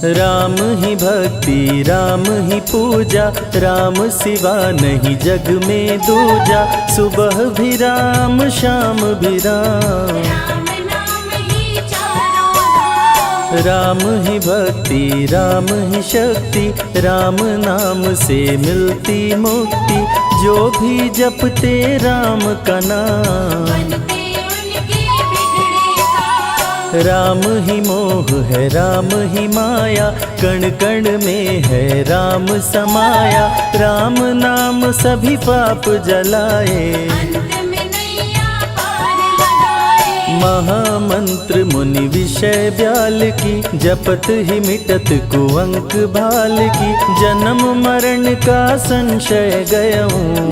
राम ही भक्ति राम ही पूजा, राम सिवा नहीं जग में दूजा। सुबह भी राम शाम भी राम, राम ही भक्ति राम ही शक्ति, राम नाम से मिलती मुक्ति। जो भी जपते राम का नाम, राम ही मोह है राम ही माया, कण कण में है राम समाया। राम नाम सभी पाप जलाए, महामंत्र मुनि विषय ब्याल की, जपत ही मिटत कुअंक भाल की। जन्म मरण का संशय गयऊं,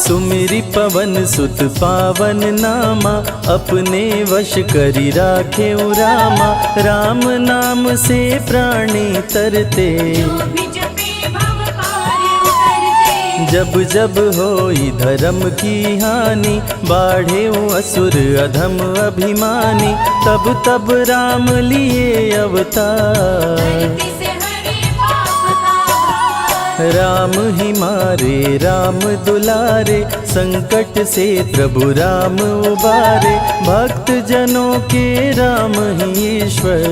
सुमिरि पवन सुत पावन नामा। अपने वश करी राखे रामा, राम नाम से प्राणी तरते। जब जब होई धर्म की हानि, बाढ़े असुर अधम अभिमानी। तब तब राम लिए अवतार, राम ही मारे राम दुलारे। संकट से प्रभु राम उबारे, भक्त जनों के राम ही ईश्वर।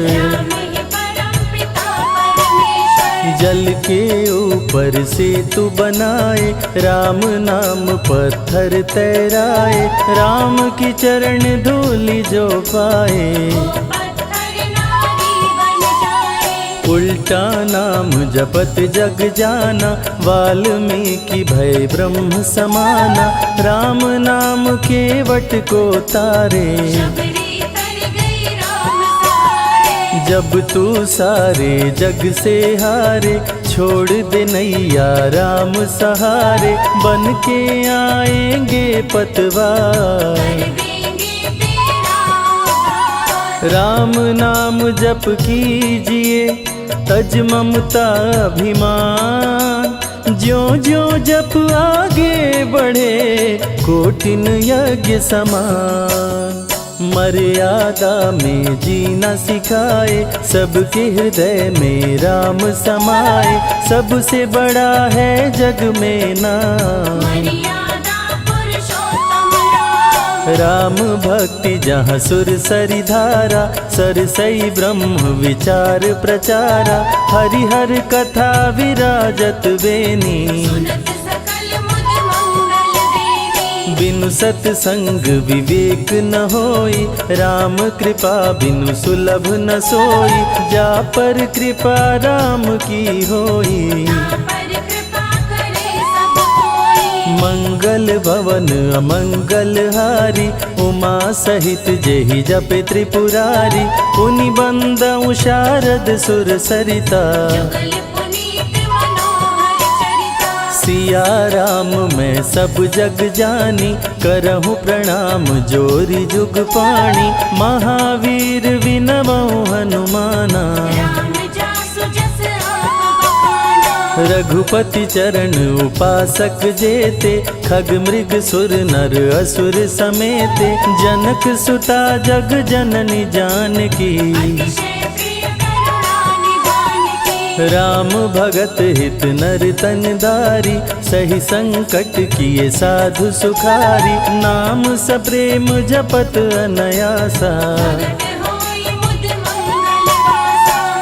जल के ऊपर सेतु बनाए, राम नाम पत्थर तैराए। राम की चरण धूलि जो पाए, उल्टा नाम जपत जग जाना। वाल्मीकि भय ब्रह्म समाना, राम नाम के वट को तारे। जब तू सारे जग से हारे, छोड़ दे नैया राम सहारे। बन के आएंगे पतवार, राम नाम जप कीजिए तज ममता अभिमान। ज्यों ज्यों जप आगे बढ़े, कोटिन यज्ञ समान। मर्यादा में जीना सिखाए, सबके हृदय में राम समाए। सबसे बड़ा है जग में नाम, राम भक्ति जहाँ सुर सरी धारा। सरसई ब्रह्म विचार प्रचारा, हरिहर कथा विराजत बेनी। बिनु सत्संग विवेक न होई, राम कृपा बिनु सुलभ न सोई। जा पर कृपा राम की होई, मंगल भवन अमंगल हारी। उमा सहित जेहि जपे त्रिपुरारी, पुनि बंदउ शारद सुर सरिता। सिया राम मैं सब जग जानी, करहूँ प्रणाम जोरी जुग पाणी। महावीर विनमौ हनुमाना, रघुपति चरण उपासक जेते। खग मृग सुर नर असुर समेते, जनक सुता जग जननी जानकी। राम भगत हित नर तन दारी, सही संकट किए साधु सुखारी। नाम सप्रेम जपत अनयासा,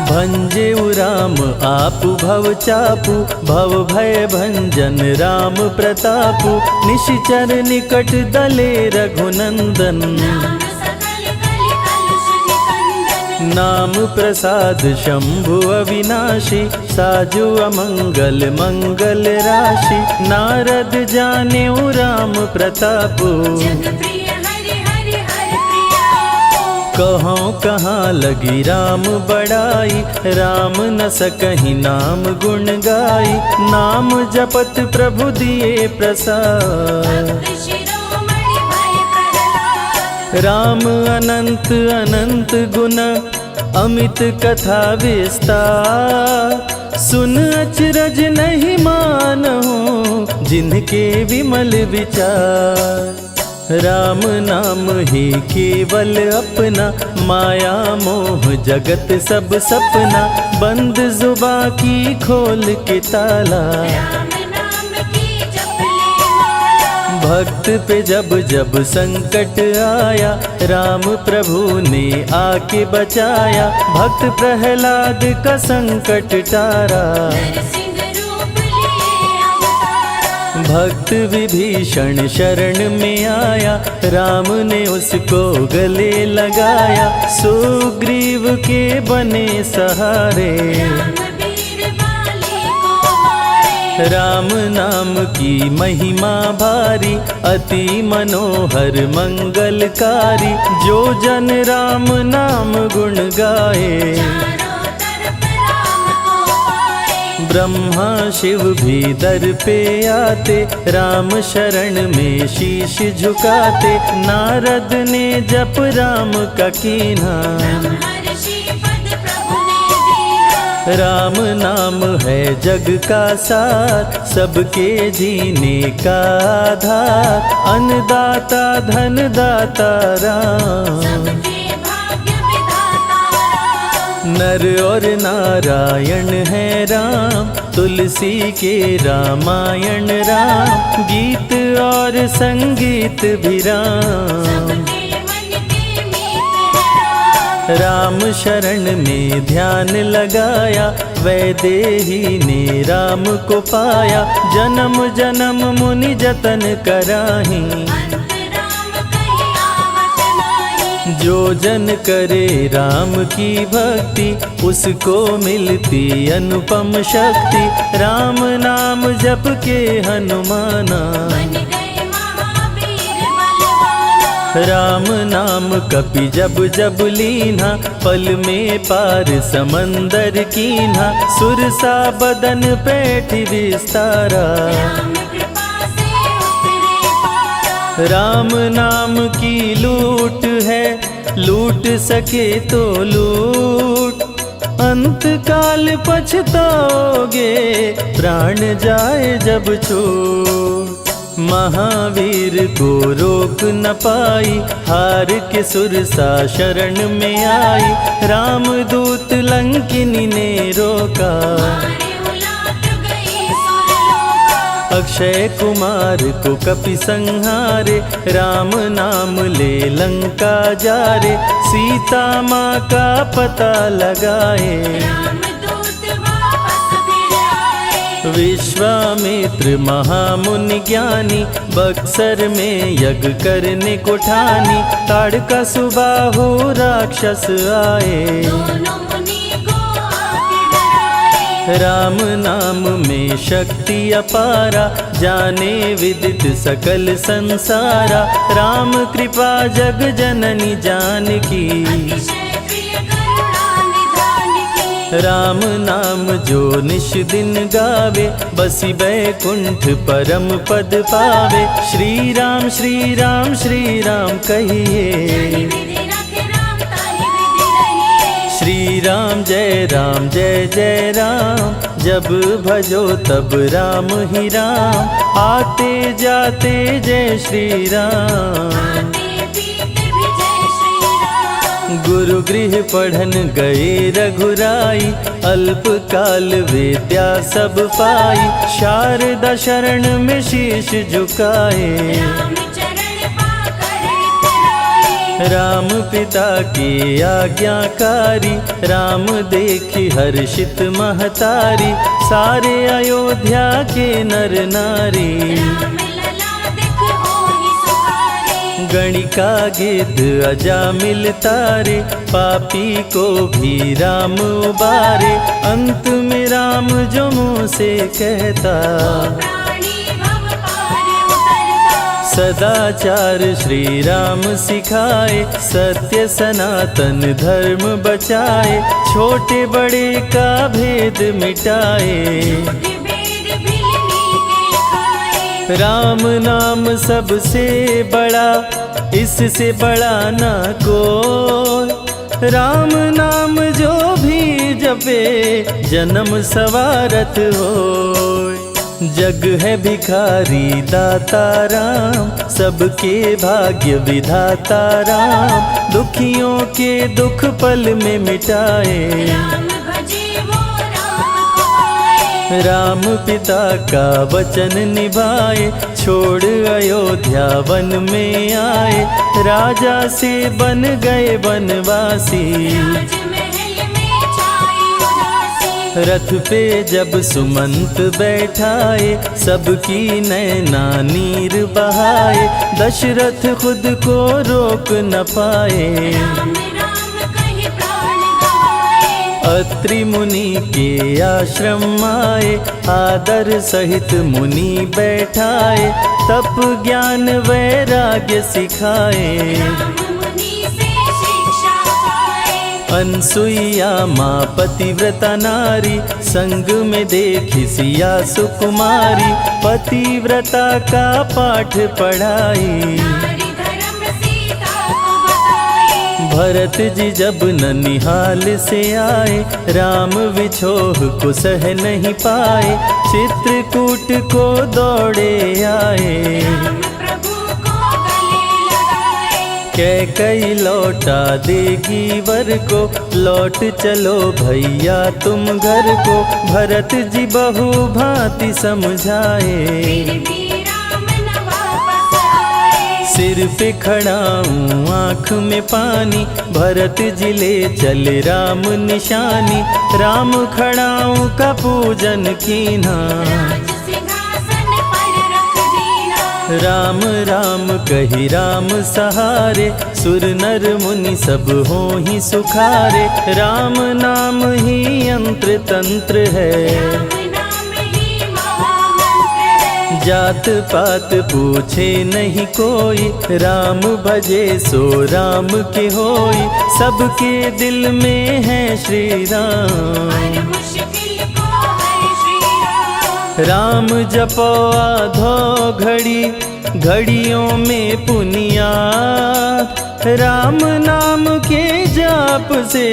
भंजे राम आपु भव चापु। भव भय भंजन राम प्रतापु, निशिचर निकट दले रघुनंदन। नाम प्रसाद शंभु अविनाशी, साजु अमंगल मंगल राशि। नारद जानेउ राम प्रतापु, कहाँ कहाँ लगी राम बड़ाई। राम न सकहि नाम गुण गाई, नाम जपत प्रभु दिए प्रसाद। राम अनंत अनंत गुण, अमित कथा विस्तार। सुन अचरज नहीं मानहु, जिनके विमल विचार। राम नाम ही केवल अपना, माया मोह जगत सब सपना, बंद जुबां की खोल के ताला। राम नाम की जप ले माला। भक्त पे जब जब संकट आया, राम प्रभु ने आके बचाया, भक्त प्रहलाद का संकट टारा। नरसिंह रूप लिए अवतारा। भक्त विभीषण शरण में आया, राम ने उसको गले लगाया, सुग्रीव के बने सहारे। राम वीर बाली को मारे। राम नाम की महिमा भारी, अति मनोहर मंगलकारी, जो जन राम नाम गुण गाए। चारों तरफ राम को पाए। ब्रह्मा शिव भी दर पे आते, राम शरण में शीश झुकाते, नारद ने जप राम का कीन्हा। ब्रह्मर्षि पद प्रभु ने दीना। राम नाम है जग का सार, सबके जीने का आधार, अन्नदाता धनदाता राम। सबके भाग्य विधाता राम। नर और नारायण है राम, तुलसी के रामायण राम, गीत और संगीत भी राम। सबके मन के मीत है राम। राम शरण में ध्यान लगाया, वैदेही ने राम को पाया, जन्म जन्म मुनि जतन कराही। अंत राम कहीं आवत नाही। जो जन करे राम की भक्ति, उसको मिलती अनुपम शक्ति, राम नाम जप के हनुमाना। बन गए महावीर बलवाना। राम नाम कपि जब जब लीन्हा, पल में पार समंदर कीन्हा, सुरसा बदन पैठ विस्तारा। राम कृपा से उतरे पारा। राम नाम की लूट है, लूट सके तो लूट, अंत काल पछताओगे, प्राण जाए जब छूट। महावीर को रोक न पाई, हार के सुरसा शरण में आई, रामदूत लंकिनी ने रोका। मारे उलाट गई सुरलोका। अक्षय कुमार को कपि संहारे, राम नाम ले लंका जारे, सीता माँ का पता लगाए। रामदूत वापस फिर आए। विश्वामित्र महामुनि ज्ञानी, बक्सर में यज्ञ करने को ठानी, ताड़का सुबाहु राक्षस आए। दोनों मुनि को आके डराए। राम नाम में शक्ति अपारा, जाने विदित सकल संसारा, राम कृपा जग जननी जानकी। अतिशय प्रिय करुणा निधान की। राम नाम जो निश दिन गावे, बसी बैकुंठ परम पद पावे। श्री राम श्री राम श्री राम कहिए, विधि रखे राम ताहि विधि रहिए। श्री राम जय जय राम, जब भजो तब राम ही राम, आते जाते जय श्री राम। आते पीते भी जय श्री राम। गुरु गृह पढ़न गए रघुराई, अल्पकाल विद्या सब पाई, शारदा शरण में शीश झुकाए। राम चरण पाकर इतराए। राम पिता की आज्ञाकारी, राम देखी हर्षित महतारी, सारे अयोध्या के नर नारी। राम लला दिख होहि सुखारे। गणिका गिद्ध अजामिल तारे, पापी को भी राम उबारे, अंत में राम जो मुँह से कहता, प्राणी भव पार उतरता। सदाचार श्री राम सिखाए, सत्य सनातन धर्म बचाए, छोटे बड़े का भेद मिटाए। भेद भिलनी के खाए। राम नाम सबसे बड़ा, इससे बड़ा ना कोई, राम नाम जो भी जपे, जन्म सवारत होय। जग है भिखारी दाता राम, सबके भाग्य विधाता राम, दुखियों के दुख पल में मिटाए। राम भजे वो राम को पाए। राम पिता का वचन निभाए, छोड़ अयोध्या वन में आए, राजा से बन गए वनवासी। राजमहल में छाई उदासी। रथ पे जब सुमंत बैठाए, सबकी नैना नीर बहाए, दशरथ खुद को रोक न पाए। राम राम कहे प्राण गवाए। अत्रि मुनि के आश्रम आए, आदर सहित मुनि बैठाए, तप ज्ञान वैराग्य सिखाए। राम मुनि से शिक्षा पाए। अनसुईया माँ पतिव्रता नारी, संग में देखी सिया सुकुमारी, पतिव्रता का पाठ पढ़ाई। नारी धर्म सीता को बताए। भरत जी जब ननिहाल से आए, राम विछोह को सह नहीं पाए, चित्रकूट को दौड़े आए। राम प्रभु को गले लगाए। कैकई लौटा देगी वर को, लौट चलो भैया तुम घर को, भरत जी बहु भांति समझाए। फिर भी राम न वापस आए। सिर पे खड़ाऊं आँख में पानी, भरत जी ले चले राम निशानी, राम खड़ाऊं का पूजन कीना। राज सिंहासन पर रख दीना। राम राम कही राम सहारे, सुर नर मुनि सब हो ही सुखारे, राम नाम ही यंत्र तंत्र है। राम नाम ही महामंत्र है। जात पात पूछे नहीं कोई, राम भजे सो राम के होई, सबके दिल में है श्री राम। हर मुश्किल को हर श्री राम। राम जपो आधो घड़ी, घड़ियों में पुनियाद, राम नाम के जाप से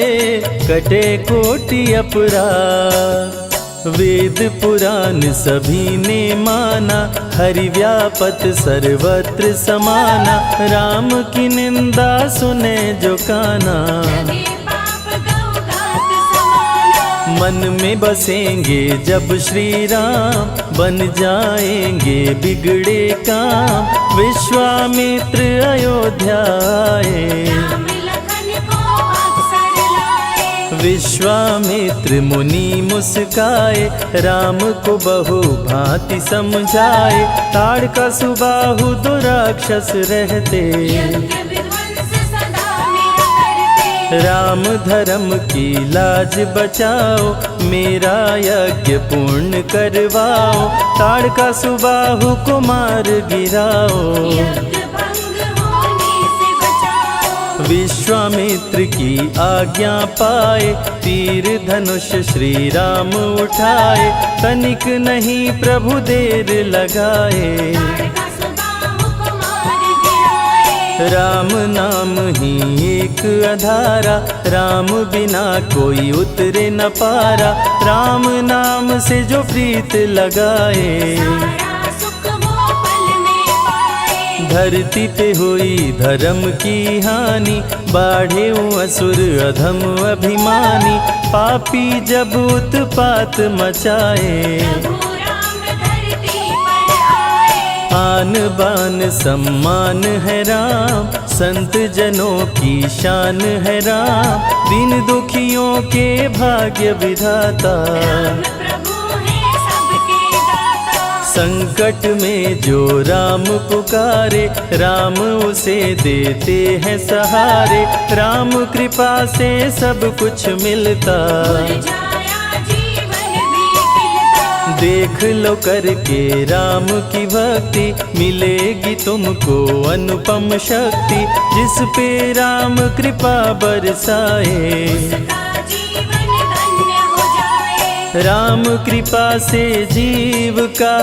कटे कोटि अपराध। वेद पुराण सभी ने माना, हरि व्यापत सर्वत्र समाना, राम की निंदा सुने जो काना। लगे पाप गौ घात समाना। मन में बसेंगे जब श्री राम, बन जाएंगे बिगड़े काम, विश्वामित्र अयोध्या आए। राम लखन को अवसर लाए। विश्वामित्र मुनि मुस्काए, राम को बहु भांति समझाए, ताड़का सुबाहु दो राक्षस रहते, यज्ञ विध्वंस सदा मेरा करते। राम धर्म की लाज बचाओ, मेरा यज्ञ पूर्ण करवाओ, ताड़का सुबाहु को मार गिराओ। यज्ञ भंग होने से बचाओ। विश्वामित्र की आज्ञा पाए, तीर धनुष श्री राम उठाए, तनिक नहीं प्रभु देर लगाए। ताड़का सुबाहु को मार गिराए। राम नाम ही एक आधारा, राम बिना कोई उतरे न पारा, राम नाम से जो प्रीत लगाए। सारा सुख वो पल में पाए। धरती पे हुई धर्म की हानि, बाढ़े असुर अधम अभिमानी, पापी जब उत्पात मचाए। प्रभु राम धरती पर आए। आन बान सम्मान है राम, संत जनों की शान है राम, दीन दुखियों के भाग्य विधाता। राम प्रभु है सबके दाता। संकट में जो राम पुकारे, राम उसे देते हैं सहारे, राम कृपा से सब कुछ मिलता। मुरझाया जीवन भी खिलता। देख लो करके राम की भक्ति, मिलेगी तुमको अनुपम शक्ति, जिस पे राम कृपा बरसाए। उसका जीवन धन्य हो जाए। राम कृपा से जीव का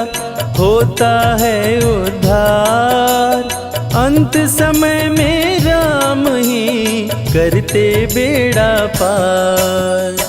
होता है उद्धार, अंत समय में राम ही करते बेड़ा पार।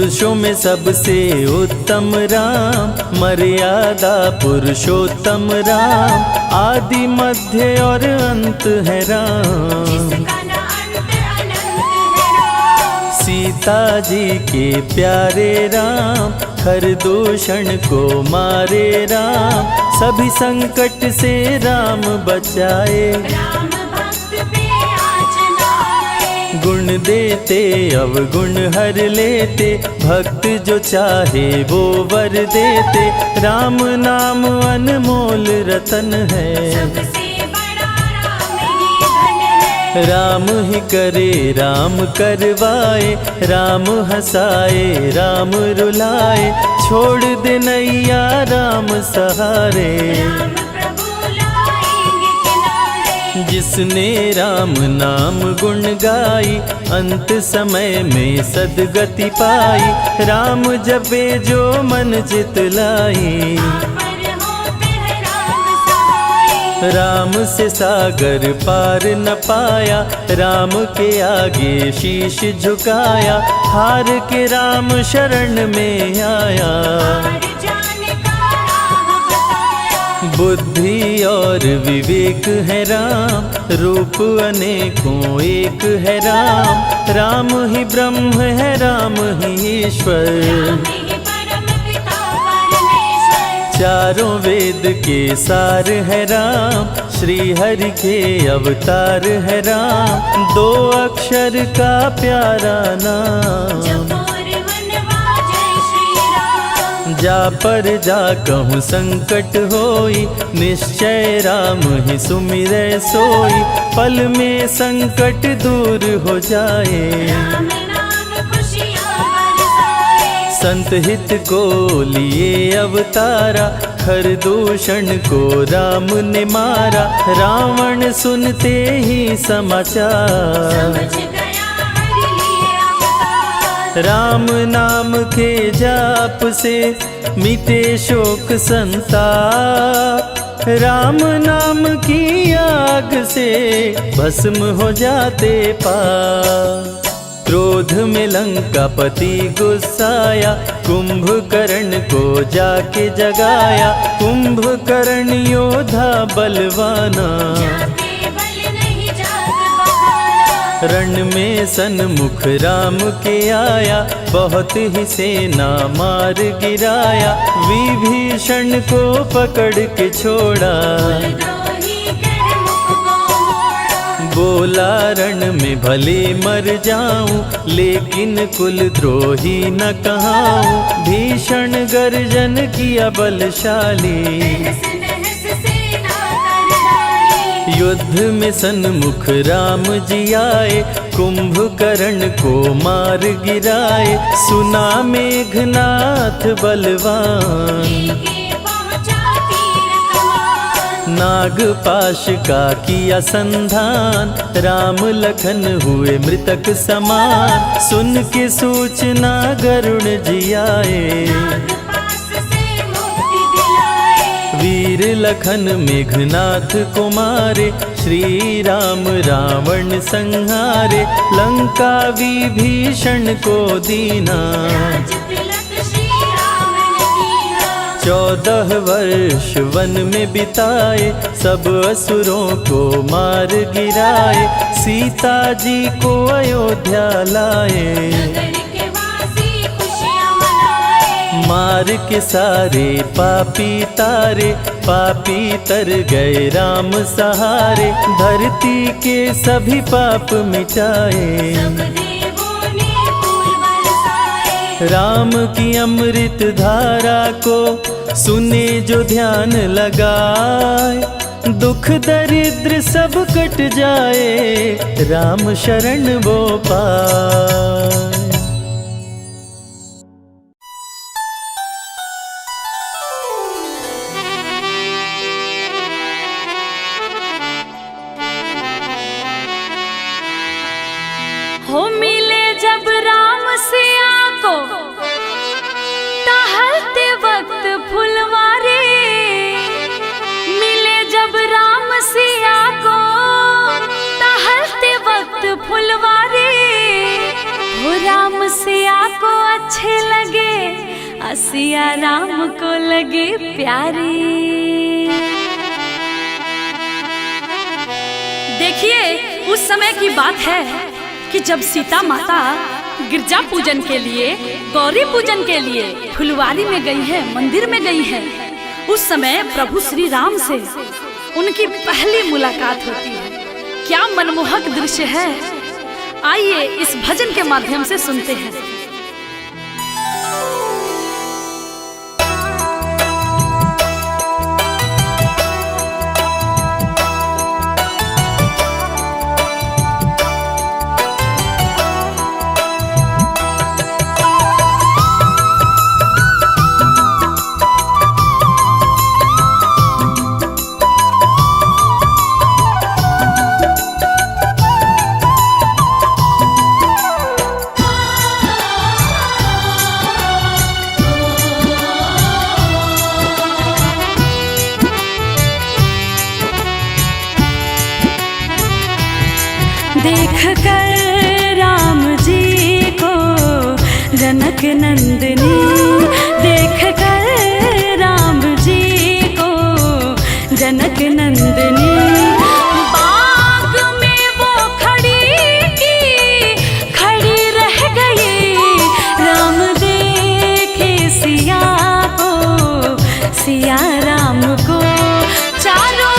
पुरुषों में सबसे उत्तम राम, मर्यादा पुरुषोत्तम राम, आदि मध्य और अंत है राम। जिसका न अंत अनंत है राम। सीता जी के प्यारे राम, खरदूषण को मारे राम, सभी संकट से राम बचाए। राम भक्त पे आँच न आए। गुण देते अवगुण हर लेते, भक्त जो चाहे वो वर देते। राम नाम अनमोल रतन है, सबसे बड़ा राम ही धन है। राम ही करे राम करवाए, राम हंसाए राम रुलाए, छोड़ दे नैया राम सहारे। राम प्रभु लाएंगे किनारे। जिसने राम नाम गुण गाई, अंत समय में सदगति पाई। राम जपे जो मन चित लाई, पर होते हैं राम सहाय। राम से सागर पार न पाया, राम के आगे शीश झुकाया। हार के राम शरण में आया, हार जाने का राह बताया। बुद्धि और विवेक है राम, रूप अनेकों एक है राम। राम ही ब्रह्म है राम ही ईश्वर, राम ही परम पिता परमेश्वर। चारों वेद के सार है राम, श्री हरि के अवतार है राम। दो अक्षर का प्यारा नाम, जपोर मनवा जय श्री राम। जा पर जा कहूँ संकट होई, निश्चय राम ही सुमिरै सोई। पल में संकट दूर हो जाए, राम नाम खुशियाँ बरसाए। संत हित को लिए अवतारा, खरदूषण को राम ने मारा। रावण सुनते ही समाचार, समझ गया हरि लिए अवतार। राम नाम के जाप से मिटे शोक संताप। राम नाम की आग से भस्म हो जाते पाप। क्रोध में लंकापति गुस्साया, कुंभकर्ण को जाके जगाया। कुंभकर्ण योद्धा बलवाना, जाके बल नहीं जाग बहाना। रण में सन्मुख राम के आया, बहुत ही सेना मार गिराया। विभीषण को पकड़ के छोड़ा, द्रोही कर मुख को मोड़ा। बोला रण में भले मर जाऊं, लेकिन कुल द्रोही न कहाऊं। भीषण गर्जन किया बलशाली, तहस नहस सेना कर डाली। युद्ध में सन्मुख राम जी आए, कुंभकर्ण को मार गिराए। सुना मेघनाथ बलवान, लेके पहुँचा तीर कमान। नागपाश का किया संधान। राम लखन हुए मृतक समान, सुन के सूचना गरुड़ जी आए। नागपाश से मुक्ति दिलाए। वीर लखन मेघनाथ को मारे, श्री राम रावण संहारे। लंका विभीषण को दीना, राज तिलक श्री रावण कीना। 14 वर्ष वन में बिताए, सब असुरों को मार गिराए। सीता जी को अयोध्या लाए, नगर के वासी खुशियाँ मनाए। मार के सारे पापी तारे। पापी तर गए राम सहारे, धरती के सभी पाप मिटाए। सब देवों ने फूल बरसाए। राम की अमृत धारा को सुने जो ध्यान लगाए। दुख दरिद्र सब कट जाए, राम शरण वो पाए। हो मिले जब राम सिया को, टहलते वक्त फुलवारी। मिले जब राम सिया को, टहलते वक्त फुलवारी। हो राम सिया राम को लगी प्यारी। देखिए उस समय की बात है कि जब सीता माता गिरजा पूजन के लिए, गौरी पूजन के लिए फुलवारी में गई है, मंदिर में गई है। उस समय प्रभु श्री राम से उनकी पहली मुलाकात होती है। क्या मनमोहक दृश्य है, आइए इस भजन के माध्यम से सुनते हैं। देख कर राम जी को जनक नंदिनी, देख कर राम जी को जनक नंदिनी, बाग में वो खड़ी रह गई। राम देखे सिया को, सिया राम को, चारों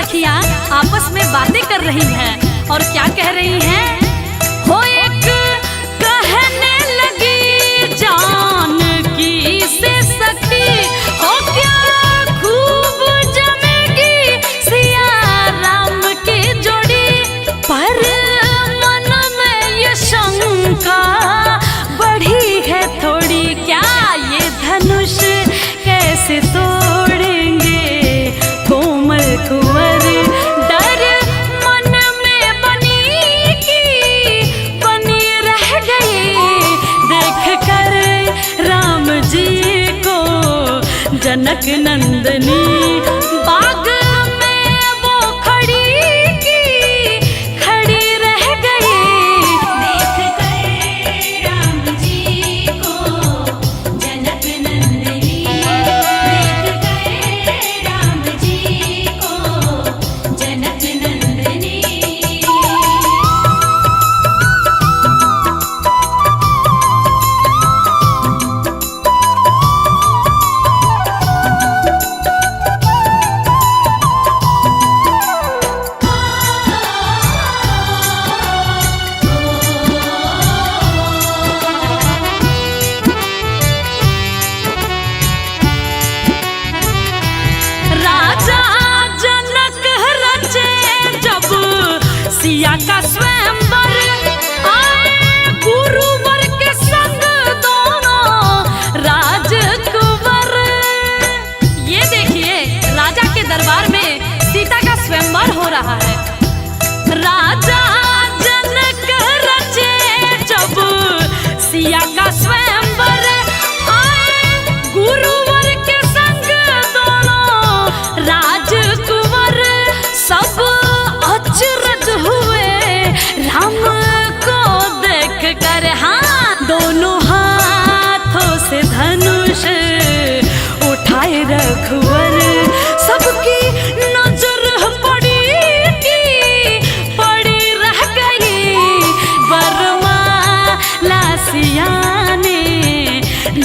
अखियां आपस में बातें कर रही हैं और क्या कह रही हैं? हो एक कहने लगी जानकी से सखी, हो क्या खूब जमेगी सिया राम की जोड़ी। पर मन में ये शंका बढ़ी है थोड़ी, क्या ये धनुष कैसे तोड़ेंगे कोमल कुंवर। जनक नंदनी बाग में वो खड़ी रह गई। देख कर राम जी को जनक नंदनी, देख कर राम जी को जनक नंदनी।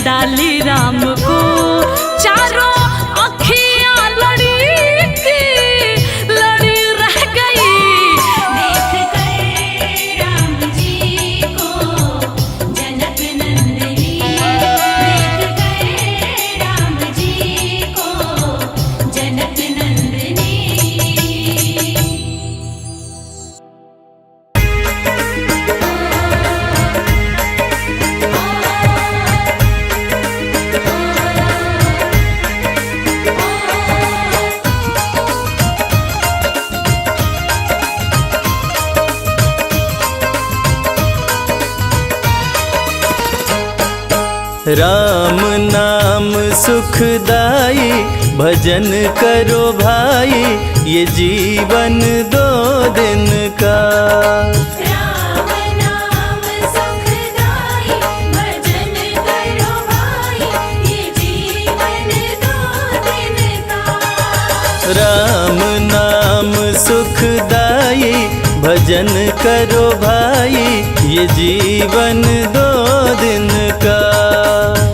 डाली राम को चारों अखियां लड़ी की लड़ी रह गई। देख कर राम जी को जनक नंदनी, देख कर राम जी को जनक नंदनी। राम नाम सुखदाई भजन करो भाई, ये जीवन 2 दिन का। राम नाम सुखदाई भजन करो भाई, ये जीवन 2 दिन का। राम नाम सुखदाई भजन करो भाई, ये जीवन 2 दिन का।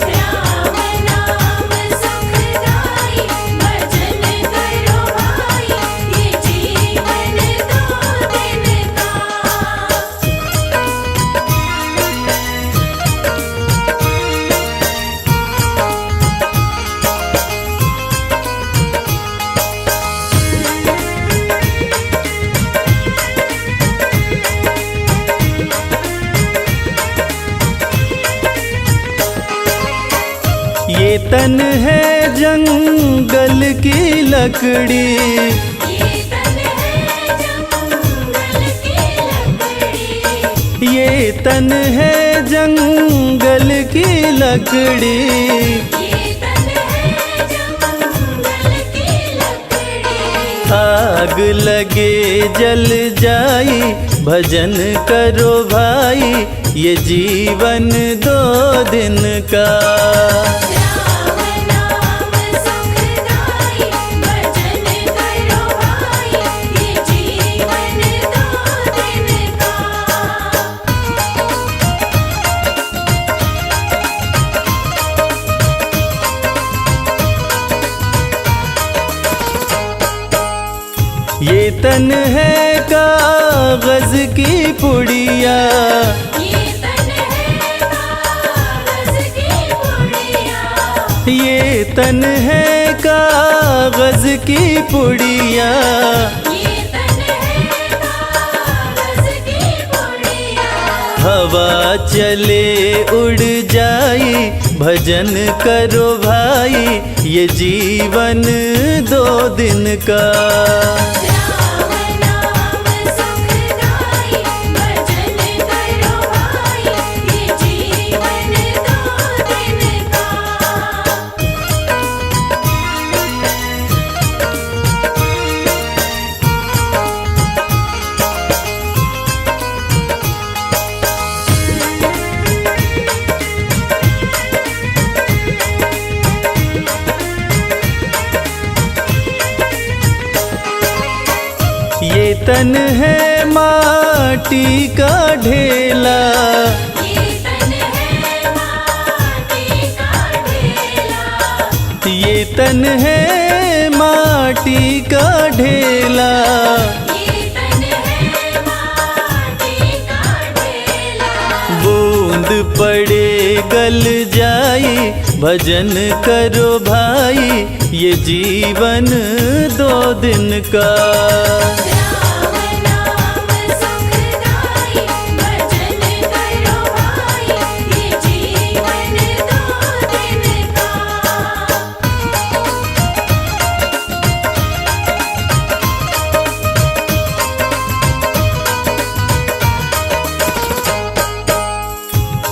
राम नाम सुखदाई भजन करो भाई, ये जीवन 2 दिन का। ये तन है जंगल की लकड़ी, ये तन है जंगल की लकड़ी, ये तन है जंगल की लकड़ी। ये तन है जंगल की लकड़ी। आग लगे जल जाई भजन करो भाई, ये जीवन 2 दिन का। राम नाम सुखदाई भजन करो भाई, ये जीवन 2 दिन का। ये तन है कागज की पुड़िया, ये तन है कागज की पुड़िया, ये तन है कागज की पुड़िया। ये तन है कागज की पुड़िया। हवा चले उड़ जाई भजन करो भाई, ये जीवन 2 दिन का। राम नाम सुखदाई भजन करो भाई, ये जीवन 2 दिन का। ये तन है माटी का ढेला, ये तन है माटी का ढेला, ये तन है माटी का ढेला। ये तन है माटी का ढेला। बूंद पड़े गल जाई भजन करो भाई, ये जीवन 2 दिन का। राम नाम सुखदाई भजन करो भाई, ये जीवन 2 दिन का।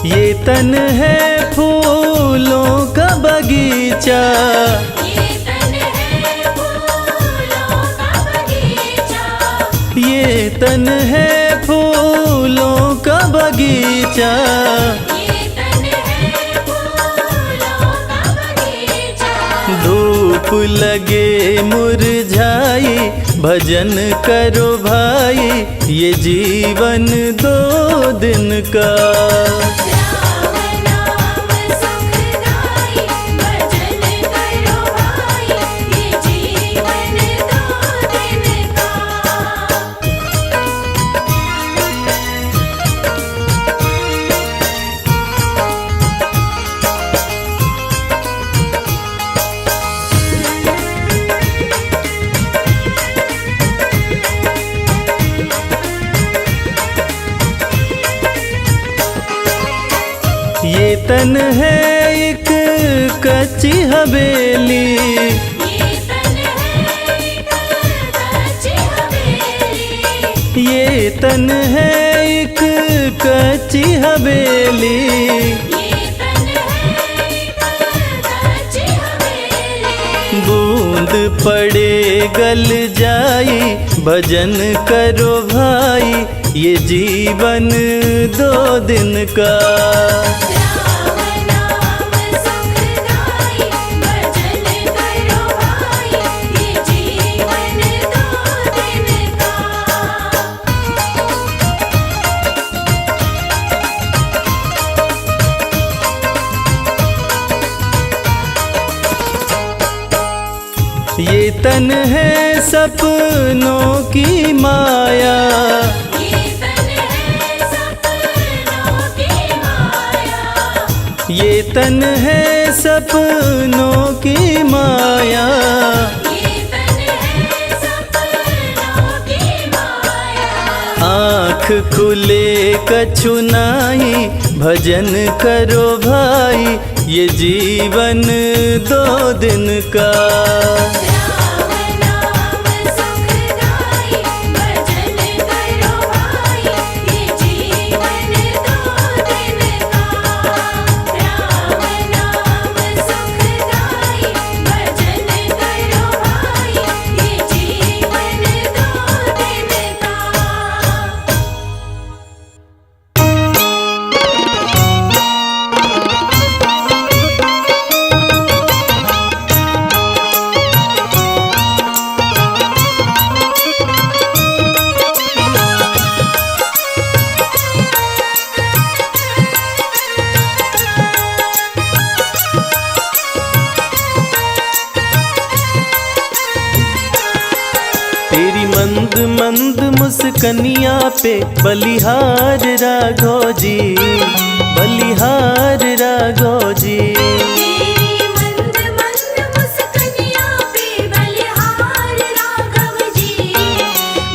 ये तन है फूलों का बगीचा, ये तन है फूलों का बगीचा, ये तन है फूलों का बगीचा। ये तन है फूलों का बगीचा। धूप लगे मुरझाई भजन करो भाई, ये जीवन 2 दिन का। राम नाम सुखदाई तन है एक कच्ची हवेली, ये तन है एक कच्ची हवेली, ये तन है एक कच्ची हवेली। ये तन है एक कच्ची हवेली। बूंद पड़े गल जाई, भजन करो भाई, ये जीवन 2 दिन का। राम नाम सुखदाई, भजन करो भाई, ये जीवन 2 दिन का। ये तन है सपनों की माया, ये तन है सपनों की माया, ये तन है सपनों की माया। ये तन है सपनों की माया। आँख खुले कछु नाही, भजन करो भाई, ये जीवन 2 दिन का। राम नाम सुखदाई, भजन करो भाई, ये जीवन 2 दिन का। राम नाम सुखदाई, भजन करो भाई, ये जीवन 2 दिन का। तेरी मंद मंद मुस्कनिया पे बलिहार राघव जी, बलिहार राघव जी। तेरी मंद मंद मुस्कनिया पे बलिहार राघव जी,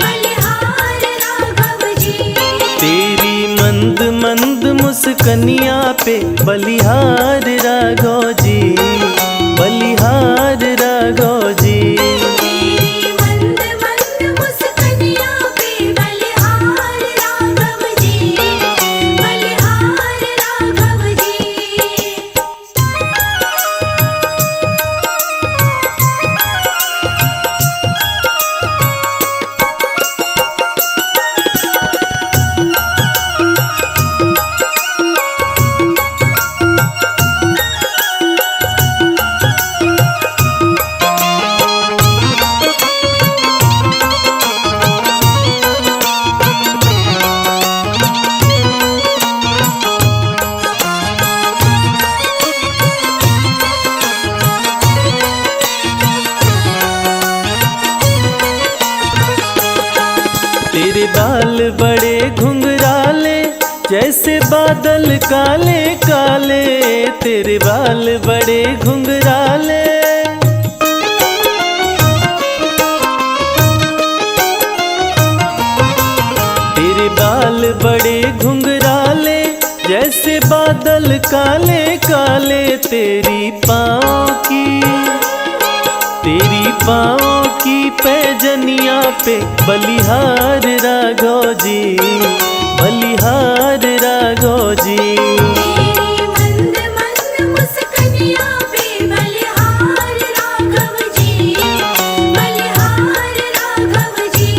बलिहार राघव जी। तेरी मंद मंद मुस्कनिया पे बलिहार राघव जी, बलिहार राघव जी। तेरी मंद मंद मुस्कनिया पे बलिहार राघव जी, बलिहार राघव जी। तेरे बाल बड़े घुंघराले, जैसे बादल काले काले। तेरे बाल बड़े घुंघराले, तेरे बाल बड़े घुंघराले, जैसे बादल काले काले। तेरी पाँव की पैजनिया पे बलिहार राघव जी, बलिहार राघव जी। तेरी मंद मंद मुस्कनिया पे बलिहार राघव जी, बलिहार राघव जी।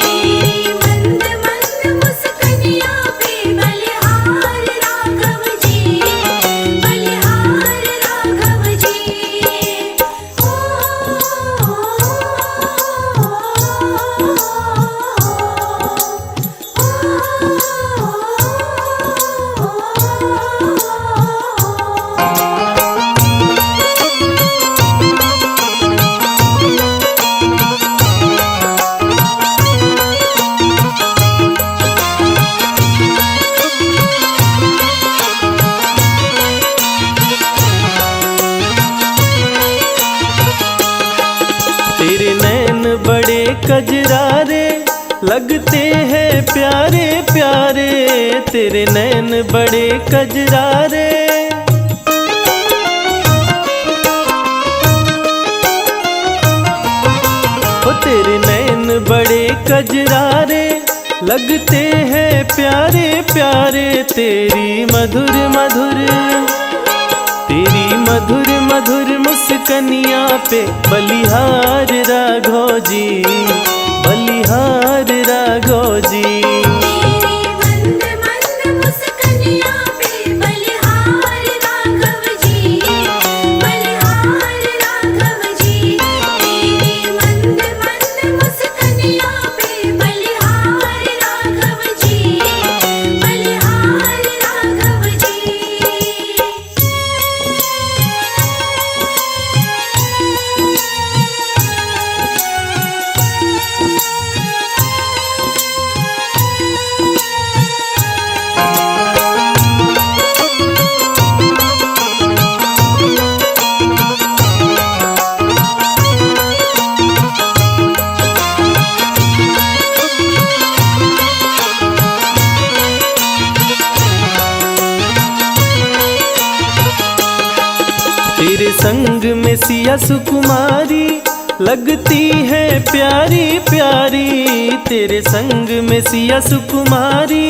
तेरी मंद मंद मुस्कनिया पे बलिहार राघव जी, बलिहार राघव जी। तेरे नैन बड़े कजरारे, लगते हैं प्यारे प्यारे। तेरे नैन बड़े कजरारे, कजरारे लगते हैं प्यारे प्यारे, तेरी मधुर मधुर मुस्कनिया पे बलिहार राघव जी, बलिहार राघव जी। तेरी मंद मंद मुस्कनिया पे बलिहार राघव जी, बलिहार राघव जी। तेरी मंद मंद मुस्कनिया पे बलिहार राघव जी, बलिहार राघव जी। तेरे संग में सिया सुकुमारी लगती है प्यारी प्यारी, तेरे संग में सिया सुकुमारी।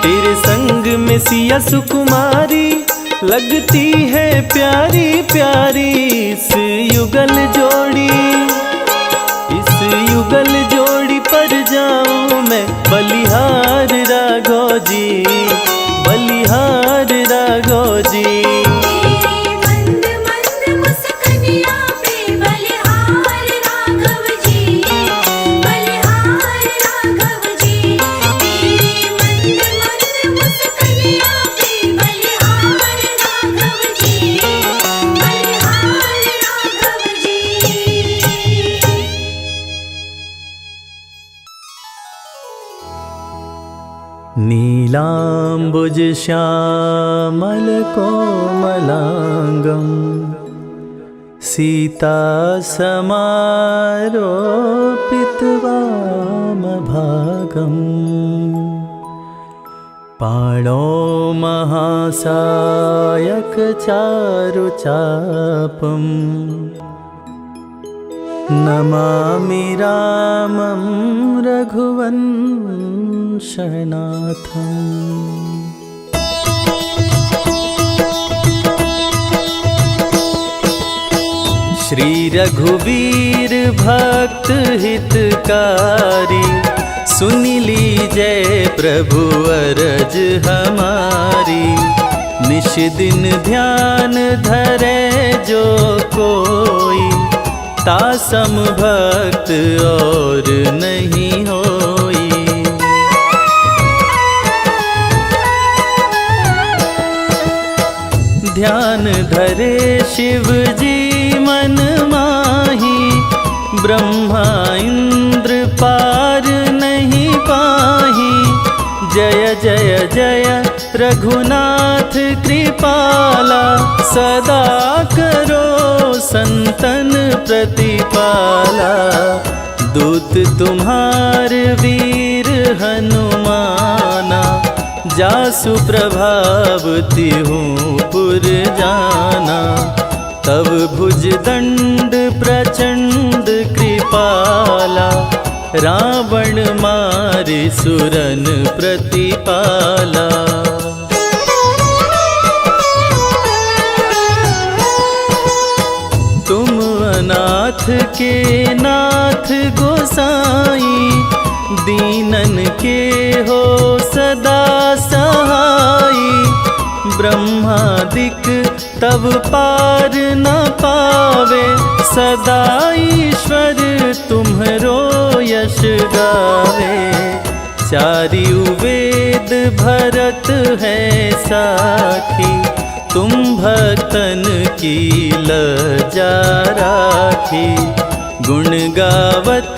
तेरे संग में सिया सुकुमारी लगती है प्यारी प्यारी, इस युगल जोड़ी, इस युगल जोड़ी पर जाऊं मैं बलिहार राघव जी, बलिहार राघव जी। तेरी मंद मंद मुस्कनिया पे बलिहार राघव जी, बलिहार राघव जी। तेरी मंद मंद मुस्कनिया पे बलिहार राघव जी, बलिहार राघव जी। नीलाम्बुज श्यामल कोमलांगं सीता समारोपित वामभागं, पाणौ महासायक चारुचापम् नमामि रामं रघुवंशनाथम्। श्री रघुवीर भक्त हितकारी, सुन लीजय प्रभु अरज हमारी। निश दिन ध्यान धरे जो कोई, तासम भक्त और नहीं होई। ध्यान धरे शिव जी मन माही, ब्रह्मा इंद्र पार नहीं पाही। जय जय जय रघुनाथ कृपाला, सदा करो संतन प्रतिपाला। दूत तुम्हार वीर हनुमाना, जासु प्रभाव तिहूँ पुर जाना। तब भुज दंड प्रचंड कृपाला, रावण मारे सुरन प्रतिपाला। तुम अनाथ के नाथ गोसाई, दीनन के हो सदा सहाई। ब्रह्मादिक तब पार न पावे, सदा ईश्वर तुम्हरो यश गावे। चारियु वेद भरत है साखी, तुम भक्तन की लजा राखी। गुण गावत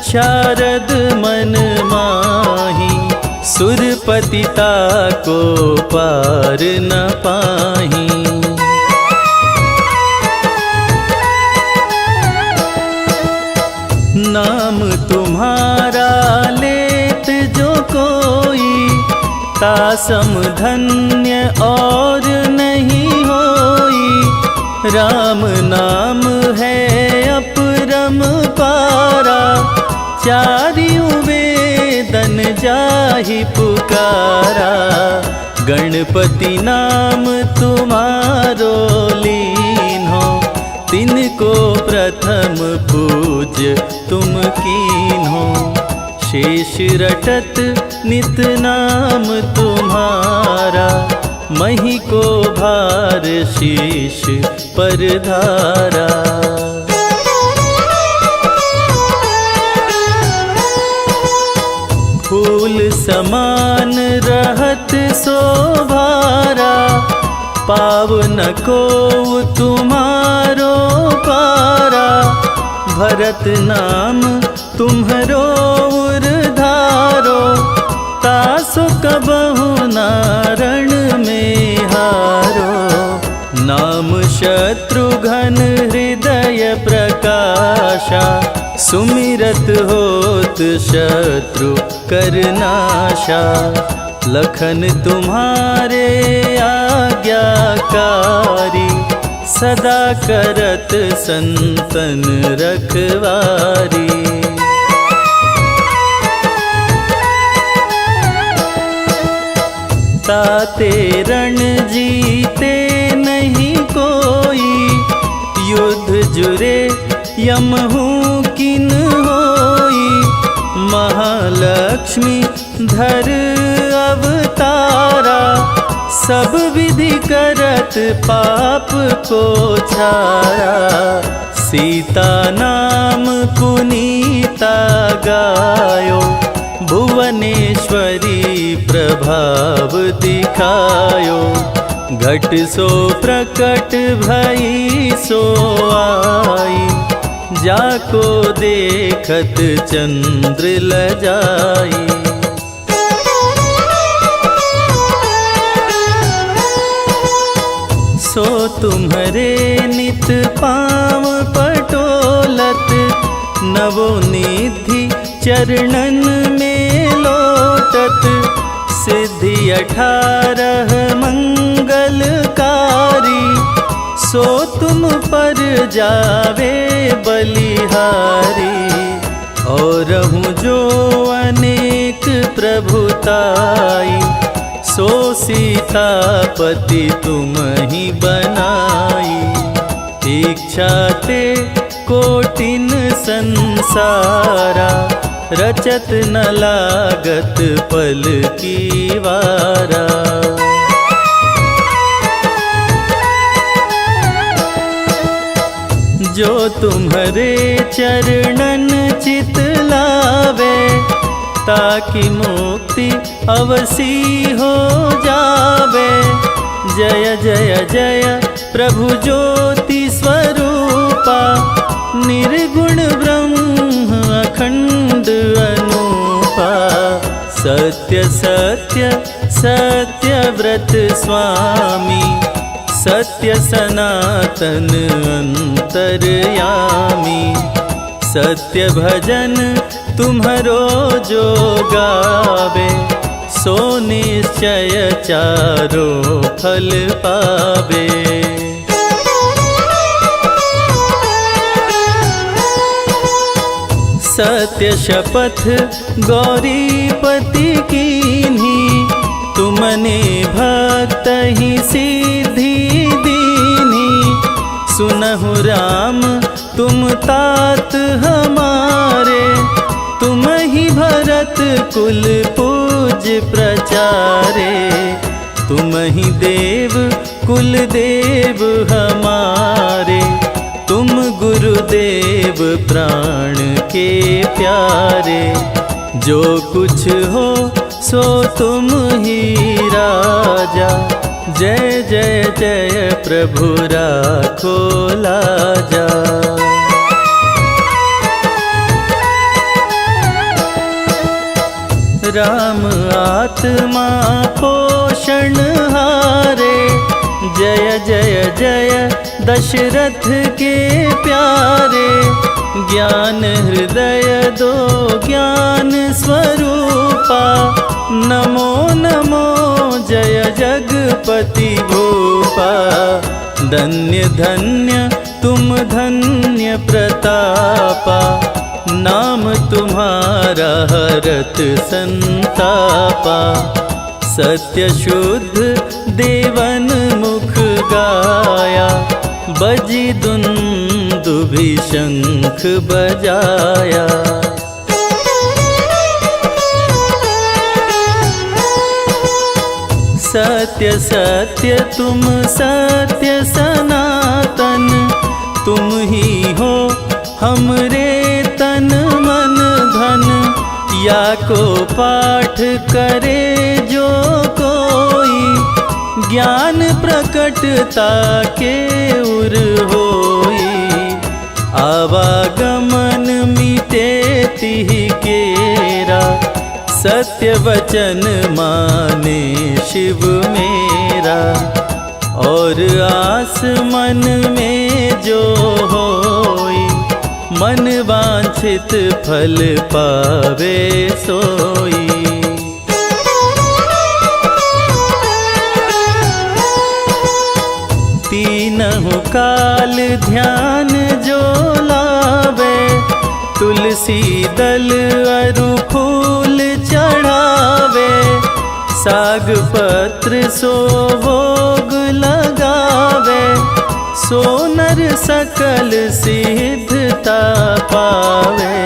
शारद मन माही, सुरपतिता को पार न पाही। नाम तुम्हारा लेत जो कोई, तासम धन्य और नहीं होई। राम नाम है अपरम पारा, चारियों वेदन जाहि पुकारा। गणपति नाम तुम्हारो लीन्हो, तिनको प्रथम पूज्य तुम कीन्हो। शेष रटत नित नाम तुम्हारा, मही को भार शीश पर धारा। फूल समान रहत शोभारा, पावन को तुम्हारो पारा। भरत नाम तुम्हरो उरधारो, तासु कबहु नारण में हारो। नाम शत्रुघ्न हृदय प्रकाशा, सुमिरत होत शत्रु करनाशा। लखन तुम्हारे आज्ञाकारी, सदा करत संतन रखवारी। ताते रण जीते नहीं कोई, युद्ध जुरे यमहु किन होई। महालक्ष्मी धर अवतारा, सब विधि करत पाप को छारा। सीता नाम पुनीता गायो, भुवनेश्वरी प्रभाव दिखायो। घट सो प्रकट भई सो आई, जाको देखत चंद्र लजाई। सो तुम्हरे नित पाँव पटोलत, नवोनिधि चरणन में लोटत। सिद्धि 18 मंगलकारी, सो तुम पर जावे बलिहारी। और हूँ जो अनेक प्रभुताई, सो सीतापति तुम ही बनाई। इच्छा ते कोटिन संसारा, रचत न लागत पल की वारा। जो तुम्हारे चरणन चित लावे, ताकि मुक्ति अवसी हो जावे। जय जय जय प्रभु ज्योति स्वरूपा, निर्गुण ब्रह्म अखंड अनूपा। सत्य सत्य सत्य व्रत स्वामी, सत्य सनातन अंतर्यामी। सत्य भजन तुम्हरो जो गावे, सो निश्चय चारो फल पावे। सत्य शपथ गौरीपति कीन्ही, तुमने भक्त ही सिद्धि दीन्ही। सुनहु राम तुम तात हमारे, तुम ही भरत कुल पूज प्रचारे। तुम ही देव कुल देव हमारे, तुम गुरुदेव प्राण के प्यारे। जो कुछ हो सो तुम ही राजा, जय जय जय प्रभु राखो लाजा। राम आत्मा पोषण हारे, जय जय जय दशरथ के प्यारे। ज्ञान हृदय दो ज्ञान स्वरूपा, नमो नमो जय जगपति भूपा। धन्य धन्य तुम धन्य प्रतापा, नाम तुम्हारा हरत संतापा। सत्य शुद्ध देवन मुख गाया, बजी दुंदुभि शंख बजाया। सत्य सत्य तुम सत्य सनातन, तुम ही हो हमरे तन मन धन। या को पाठ करे जो कोई, ज्ञान प्रकटता के उर होई। आवागमन मिटे तिहि केरा, सत्य वचन माने शिव मेरा। और आस मन में जो होई, मन वांछित फल पावे सोई। तीनहु काल ध्यान जो लावे, तुलसी दल अरु फूल चढ़ावे। साग पत्र सो भोग लगावे, सो नर सकल सिद्धता पावे।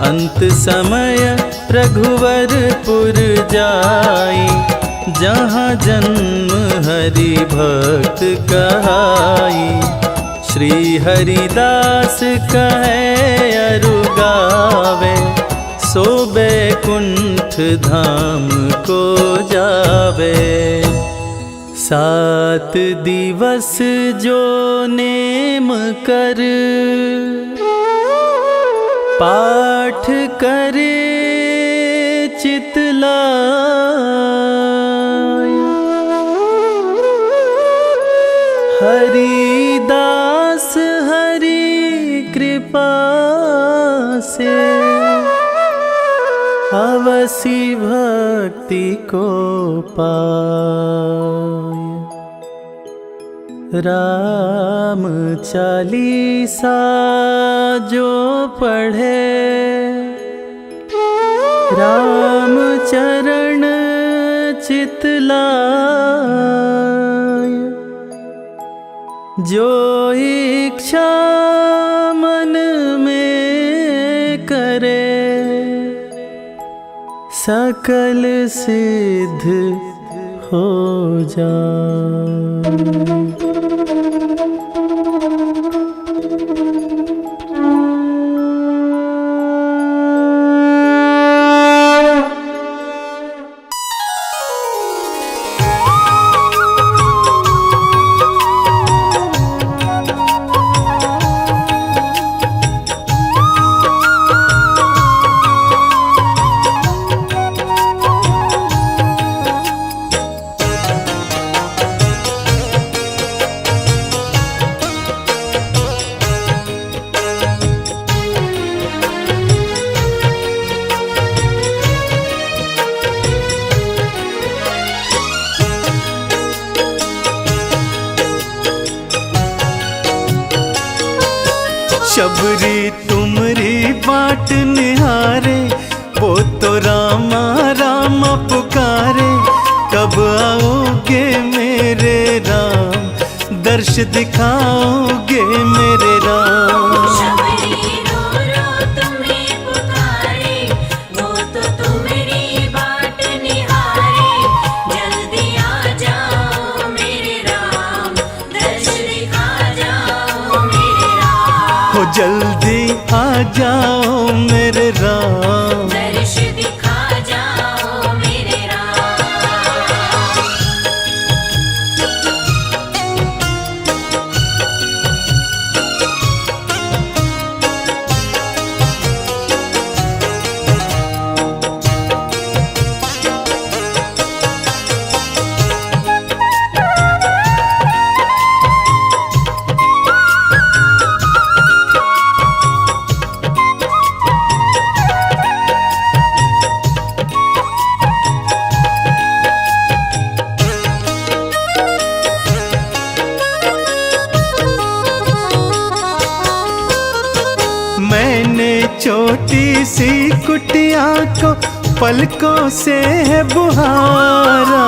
अंत समय रघुवरपुर जाई, जहाँ जन्म हरि भक्त कहाई। श्री हरिदास कहे अरु गावे, सो बैकुंठ धाम को जावे। 7 दिवस जो नेम कर, पाठ करे चितलाय। हरिदास हरि कृपा से, अवसी भक्ति को पाय। राम चालीसा जो पढ़े, राम चरण चितलाय। जो इच्छा मन में करे, सकल सिद्ध हो जाए। शबरी तुमरी बाट निहारे, वो तो रामा रामा पुकारे। कब आओगे मेरे राम, दर्श दिखाओगे मेरे राम। शबरी रो रो तुम्हें पुकारे, वो तो तुम्हारी बाट निहारे। जल्दी आ जाओ मेरे राम, दर्श दिखा जाओ मेरे राम। हो जल्दी आ जाओ मेरे राम, दर्श दिखा जाओ मेरे राम। छोटी सी कुटिया को पलकों से है बुहारा।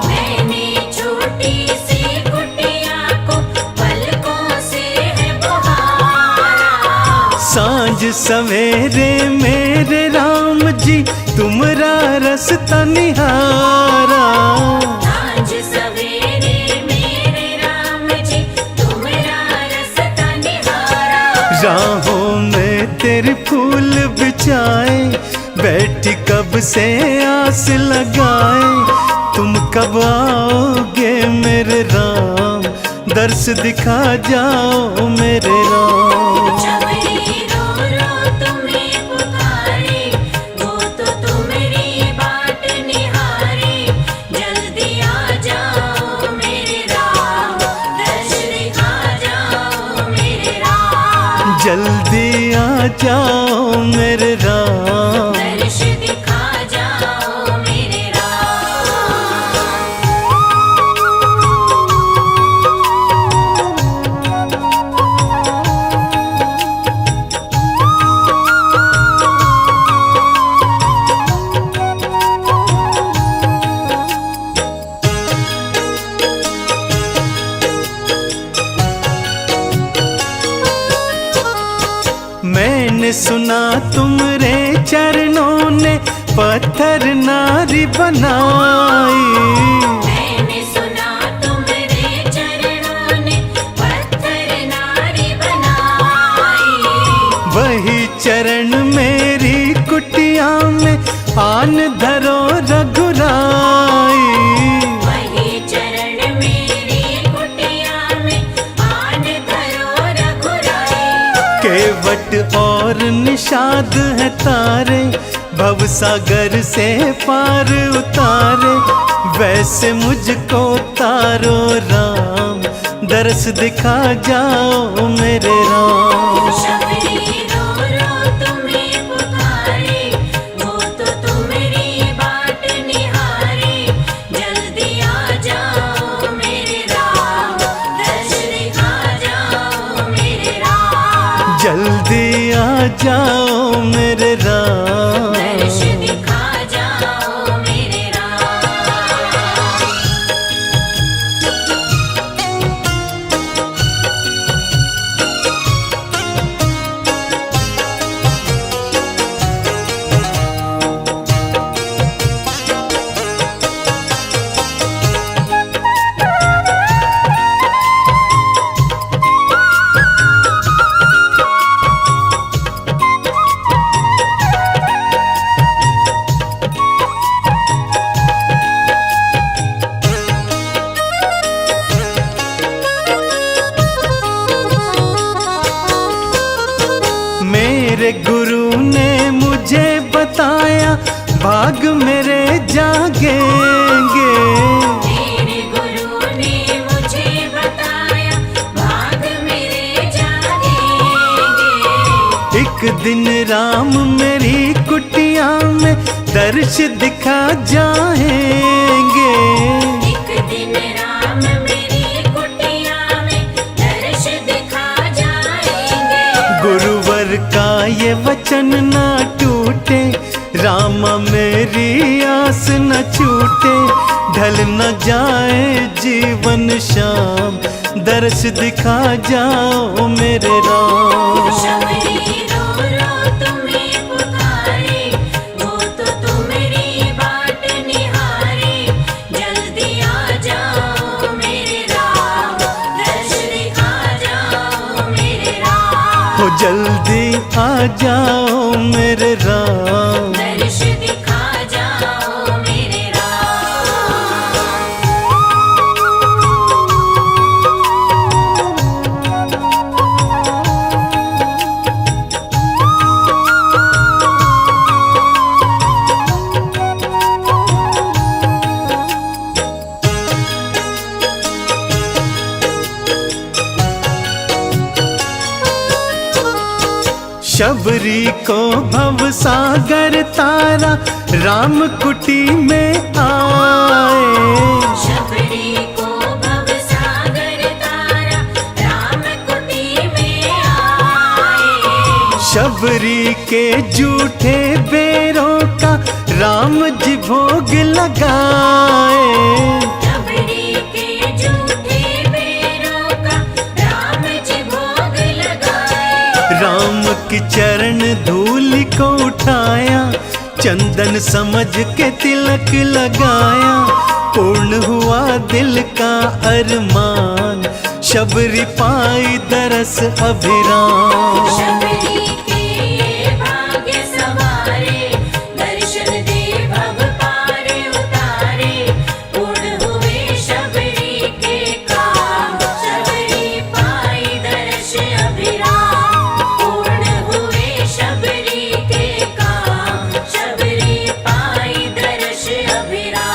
मैंने छोटी सी कुटिया को पलकों से है बुहारा। सांझ सवेरे मेरे राम जी तुमरा रास्ता निहारा। आज सवेरे मेरे राम जी तुम्हारा रास्ता निहारा। राहों में तेरे फूल बिछाए, बैठी कब से आस लगाए, तुम कब आओगे मेरे राम, दर्श दिखा जाओ मेरे राम। शबरी रो रो तुम्हें पुकारे, वो तो तुम्हारी बाट निहारे। जल्दी आ जाओ मेरे राम, दर्श दिखा जाओ मेरे राम। जल्दी आ जाओ मेरे राम। दर्श दिखा जाओ मेरे राम। मैंने सुना तुमरे चरणों ने पत्थर नारी बनाई। मैंने सुना तुम्हारे चरणों ने पत्थर नारी बनाई। वही चरण मेरी कुटिया में आन धरो रघुराई। वही चरण मेरी कुटिया में आन धरो रघुराई। केवट और निषाद है तारे, भव सागर से पार उतारे, वैसे मुझको तारो राम, दर्श दिखा जाओ मेरे राम। शबरी रो रो तुम्हें पुकारे, वो तो तुम्हारी बाट निहारे। जल्दी आ जाओ मेरे राम, दर्श दिखा जाओ मेरे राम। जल्दी आ जाओ मेरे राम। दर्श दिखा जाओ मेरे राम। मेरे गुरु ने मुझे बताया, भाग मेरे जागेंगे। मेरे गुरु ने मुझे बताया, भाग मेरे जागेंगे। एक दिन राम मेरी कुटिया में दर्श दिखा जाएंगे। एक दिन राम मेरी कुटिया में दर्श दिखा जाएंगे। गुरुवर का ये वचन ना टूटे, रामा मेरी आस न छूटे, ढल न जाए जीवन शाम, दर्श दिखा जाओ मेरे राम। शबरी रो रो तुम्हें पुकारे, वो तो तुम्हारी बाट निहारे। जल्दी आ जाओ मेरे राम, दर्श दिखा जाओ मेरे राम। हो जल्दी आ जाओ मेरे राम। दर्श दिखा जाओ मेरे राम। शबरी को भव सागर तारा, राम कुटी में आए। शबरी को भव सागर तारा, राम कुटी में आए। शबरी के झूठे बेरों का राम जी भोग लगाए। शबरी के झूठे बेरों का राम जी भोग लगाए। राम की चरण धूलि को उठाया, चंदन समझ के तिलक लगाया। पूर्ण हुआ दिल का अरमान, शबरी पाई दरस अभिराम। शबरी के भाग्य सवारे, दर्शन दे भव पार उतारे। पूर्ण हुए शबरी के काम, शबरी पाई दर्श अभिराम। पूर्ण हुए शबरी के काम, शबरी पाई दर्श अभिराम।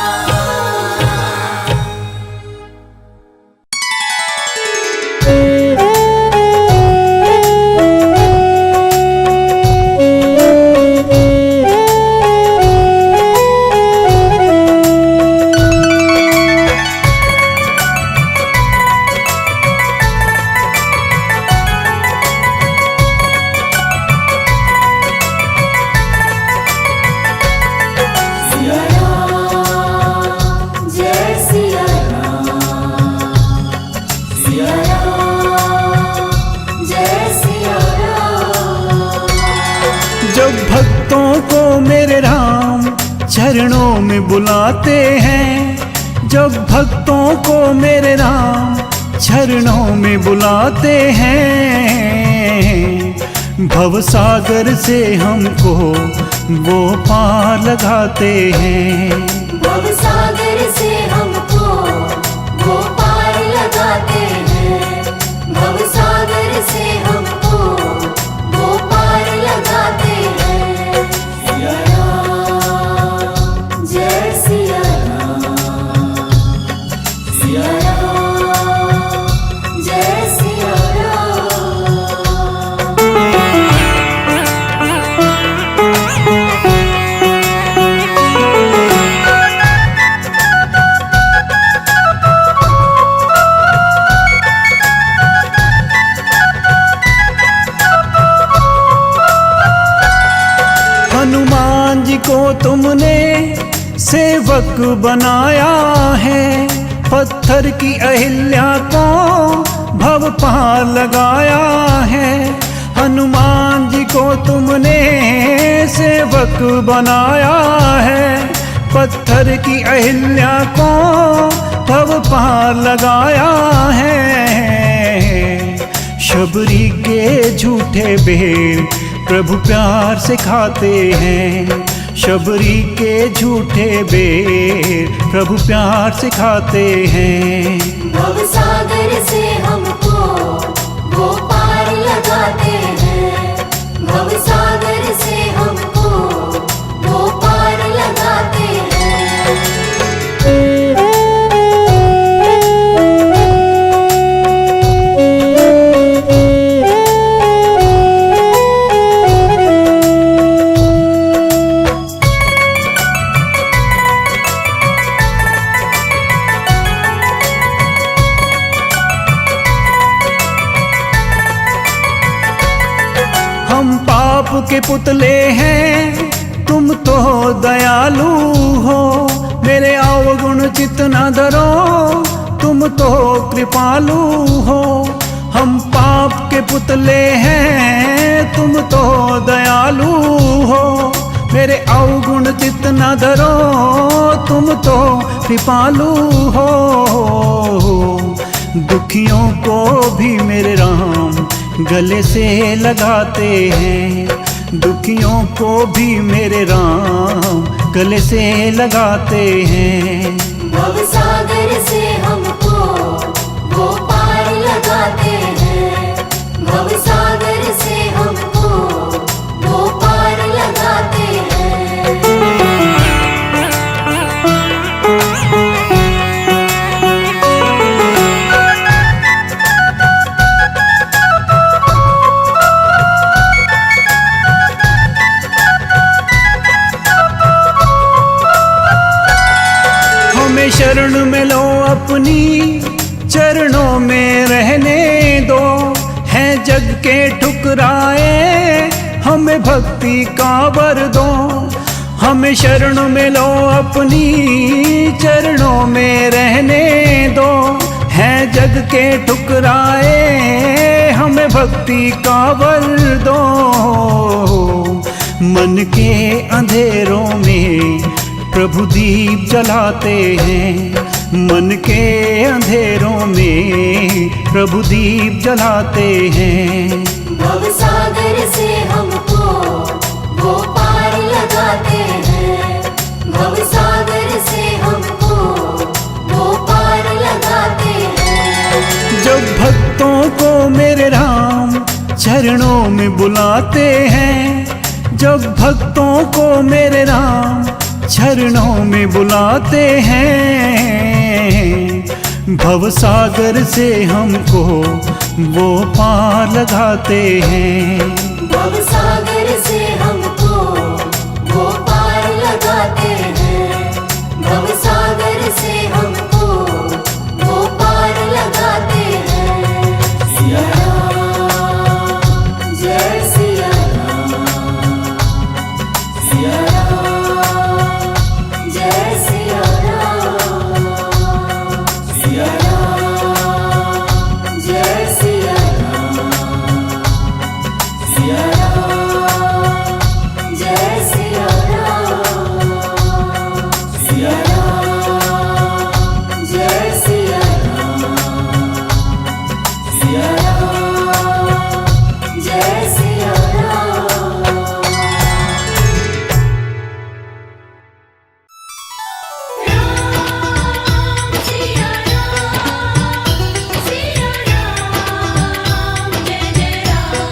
जब भक्तों को मेरे राम चरणों में बुलाते हैं, जब भक्तों को मेरे राम चरणों में बुलाते हैं, भव सागर से हमको वो पार लगाते हैं। भव सागर से हमको वो पार लगाते हैं। भव सागर से हमको वो पार लगाते हैं। सिया राम, जय सिया राम। सिया राम, जय सिया राम। हनुमान जी को तुमने सेवक बनाया है, पत्थर की अहिल्या को भव पार लगाया है। हनुमान जी को तुमने सेवक बनाया है, पत्थर की अहिल्या को भव पार लगाया है। शबरी के झूठे बेर प्रभु प्यार से खाते हैं, शबरी के झूठे बेर प्रभु प्यार से खाते हैं। भव सागर से हमको वो पार लगाते हैं। भव सागर से हमको वो पार लगाते हैं। हम पाप के पुतले हैं, तुम तो दयालु हो। मेरे अवगुण चित न धरो, तुम तो कृपालु हो। हम पाप के पुतले हैं, तुम तो दयालु हो। मेरे अवगुण चित न धरो, तुम तो कृपालु हो। दुखियों को भी मेरे राम गले से लगाते हैं, दुखियों को भी मेरे राम गले से लगाते हैं। भव सागर से हमको वो पार लगाते हैं। भव सागर से हमको वो पार लगाते हैं। शरण में लो अपनी, चरणों में रहने दो। हैं जग के ठुकराए, हमें हमें भक्ति का वर दो। हमें शरण में लो अपनी चरणों में रहने दो। है जग के ठुकराए हमें भक्ति का वर दो। मन के अंधेरों में प्रभु दीप जलाते हैं। मन के अंधेरों में प्रभु दीप जलाते हैं। भवसागर से हमको वो पार लगाते हैं। भवसागर से हमको वो पार लगाते हैं। जब भक्तों को मेरे राम चरणों में बुलाते हैं। जब भक्तों को मेरे राम चरणों में बुलाते हैं। भवसागर से हमको वो पार लगाते हैं। भवसागर से हमको वो पार लगाते हैं। भवसागर से हमको वो पार लगाते हैं। सिया राम, जय सिया राम। सिया राम, जय सिया राम। सिया राम, जय सिया राम। सिया राम, जय सिया राम। सिया राम, जय सिया राम। सिया राम, जय सिया राम। सिया राम, सिया राम, जय जय राम।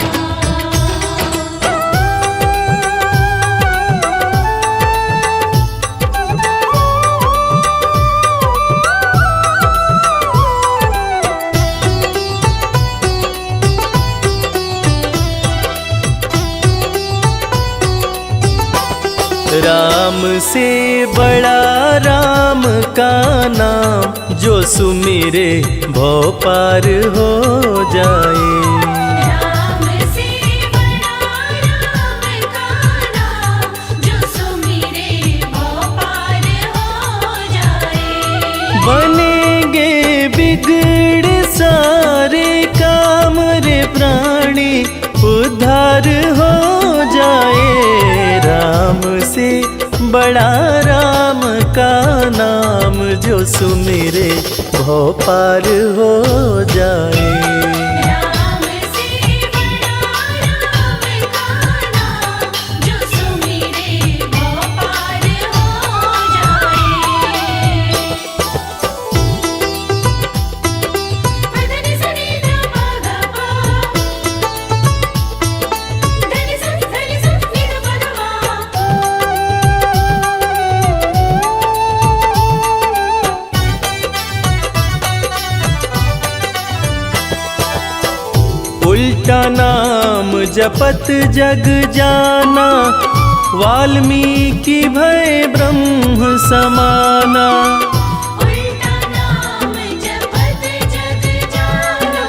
राम से बड़ा राम का नाम, जो सुमिरे भव पार हो जाए। राम से बड़ा राम का नाम, जो सुमिरे भव पार हो जाए। बनेंगे बिगड़ सारे काम रे प्राणी, उद्धार हो जाए। राम से बड़ा राम का नाम, जो सुमिरे भव पार हो जाए। राम से बड़ा राम का नाम, जो सुमिरे भव पार हो जाए। धनि सनि ध प ग प, धनि सनि नि ध प ग म। उल्टा नाम जपत जग जाना, वाल्मीकि भय ब्रह्म समाना। उल्टा नाम जपत जग जाना,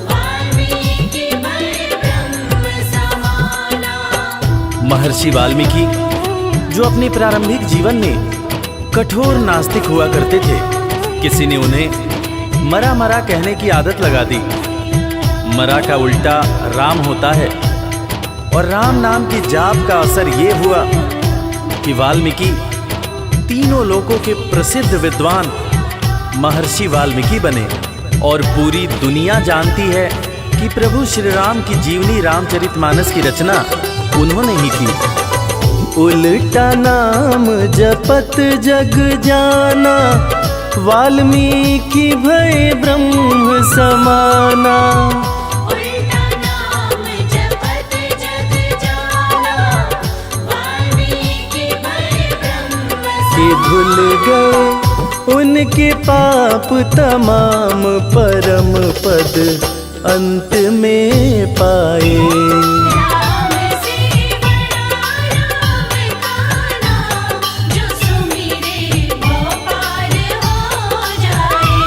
वाल्मीकि भय ब्रह्म समाना। महर्षि वाल्मीकि जो अपने प्रारंभिक जीवन में कठोर नास्तिक हुआ करते थे, किसी ने उन्हें मरा मरा कहने की आदत लगा दी। मरा का उल्टा राम होता है, और राम नाम की जाप का असर ये हुआ कि वाल्मीकि तीनों लोकों के प्रसिद्ध विद्वान महर्षि वाल्मीकि बने। और पूरी दुनिया जानती है कि प्रभु श्री राम की जीवनी रामचरितमानस की रचना उन्होंने ही की। उल्टा नाम जपत जग जाना, वाल्मीकि भय ब्रह्म समाना। उल्टा नाम जपत जग जाना, वाल्मीकि भय ब्रह्म कि धुल गए उनके पाप तमाम, परम पद अंत में पाए। राम से बड़ा राम का नाम, जो सुमिरे भव पार हो जाए।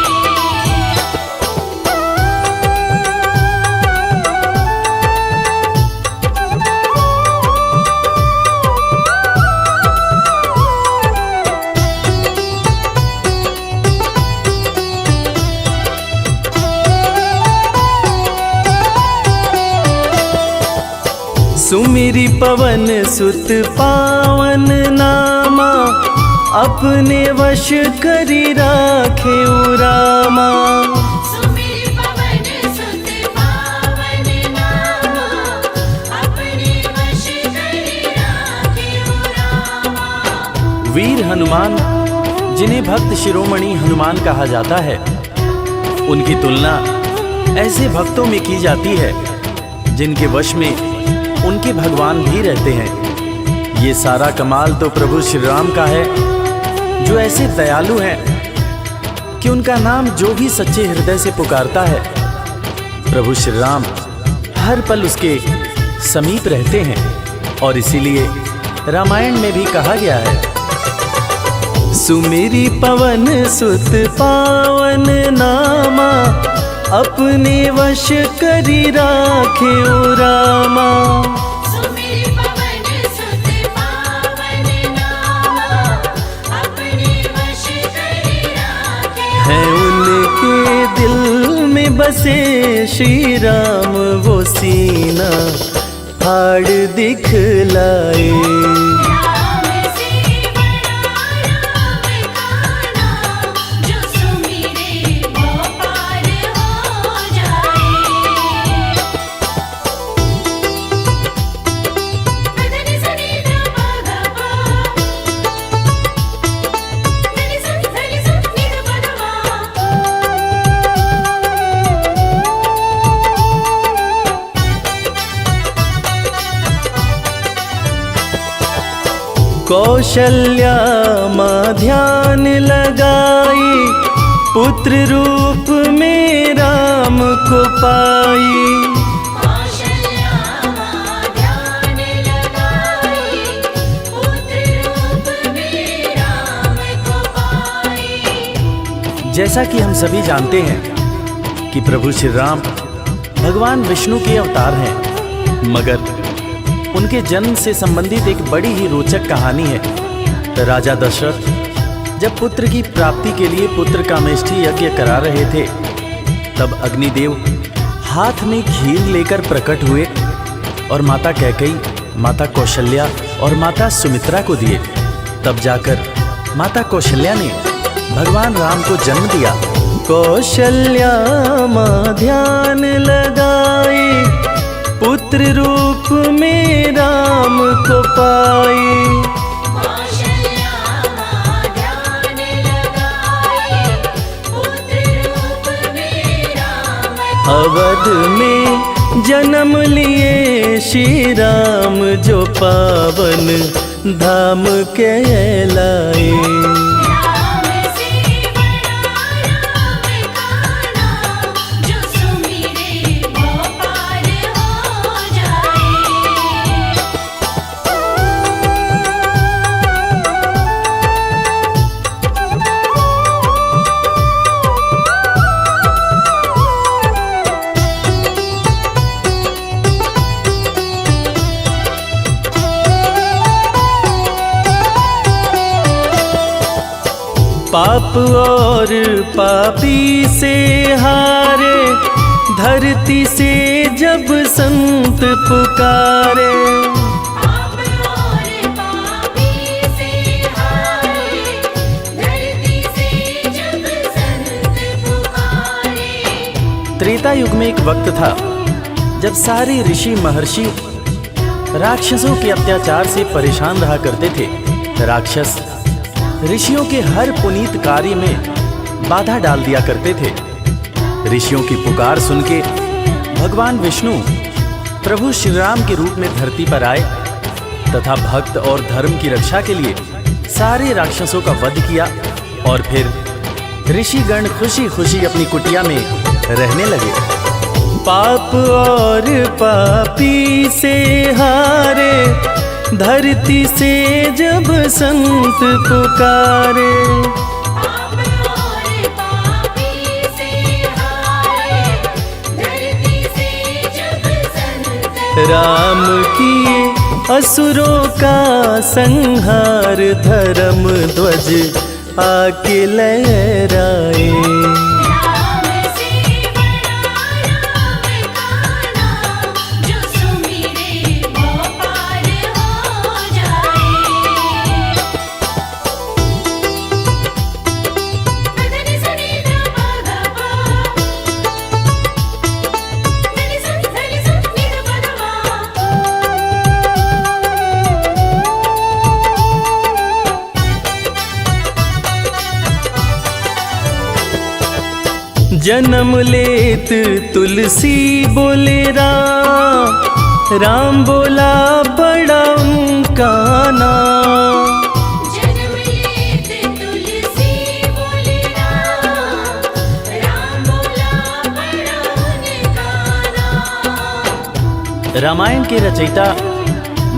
सुमिरि पवन सुत पावन नामा, अपने वश करी राखे रामा। सुमिरि पवन सुत पावन नामा, अपने वश करि राखेउ रामा। वीर हनुमान, जिन्हें भक्त शिरोमणि हनुमान कहा जाता है, उनकी तुलना ऐसे भक्तों में की जाती है जिनके वश में उनके भगवान भी रहते हैं। ये सारा कमाल तो प्रभु श्री राम का है, जो ऐसे दयालु हैं कि उनका नाम जो भी सच्चे हृदय से पुकारता है, प्रभु श्री राम हर पल उसके समीप रहते हैं। और इसीलिए रामायण में भी कहा गया है, सुमिरि पवन सुत पावन नामा, अपने वश करी राखे रामा। सुमिरि पवन सुत पावन नामा, अपने वश करि राखेउ। है उनके दिल में बसे श्री राम, वो सीना फाड़ दिखलाए। राम से बड़ा राम काना, जो सुमिरे वो पार हो जाए। धनि सनि ध प ग प, धनि सनि नि ध प ध मा। कौशल्या माँ ध्यान लगाई, पुत्र रूप में राम को पाई। कौशल्या माँ ध्यान लगाई, पुत्र रूप में राम को पाई। जैसा कि हम सभी जानते हैं कि प्रभु श्री राम भगवान विष्णु के अवतार हैं, मगर उनके जन्म से संबंधित एक बड़ी ही रोचक कहानी है। राजा दशरथ जब पुत्र की प्राप्ति के लिए पुत्र कामेष्ठी यज्ञ करा रहे थे, तब अग्निदेव हाथ में घील लेकर प्रकट हुए और माता कैकेयी, माता कौशल्या और माता सुमित्रा को दिए। तब जाकर माता कौशल्या ने भगवान राम को जन्म दिया। कौशल्या माँ ध्यान लगाई, पुत्र रूप में राम को पाई। कौशल्या माँ ध्यान लगाई, पुत्र रूप में राम को अवध में जन्म लिए श्री राम, जो पावन धाम कहलाए। राम से बड़ा राम काना, जो सुमिरे वो पार हो जाए। पाप और पापी से हारे, धरती से जब संत पुकारे। पाप और पापी से हारे, धरती से जब संत पुकारे। त्रेता युग में एक वक्त था जब सारे ऋषि महर्षि राक्षसों के अत्याचार से परेशान रहा करते थे। राक्षस ऋषियों के हर पुनीत कार्य में बाधा डाल दिया करते थे। ऋषियों की पुकार सुन के भगवान विष्णु प्रभु श्री राम के रूप में धरती पर आए तथा भक्त और धर्म की रक्षा के लिए सारे राक्षसों का वध किया। और फिर ऋषिगण खुशी खुशी अपनी कुटिया में रहने लगे। पाप और पापी से हारे, धरती से जब संत पुकारे। पाप और पापी से हारे, धरती से जब संत राम किए असुरों का संहार, धर्म ध्वज आके लहराए। राम से बड़ा राम काना, जो सुमिरे वो पार जन्म लेत तुलसी बोले राम, राम बोला पड़ा उनका नाम। जन्म लेत तुलसी बोले राम, राम बोला बड़ा उनका नाम। रामायण के रचयिता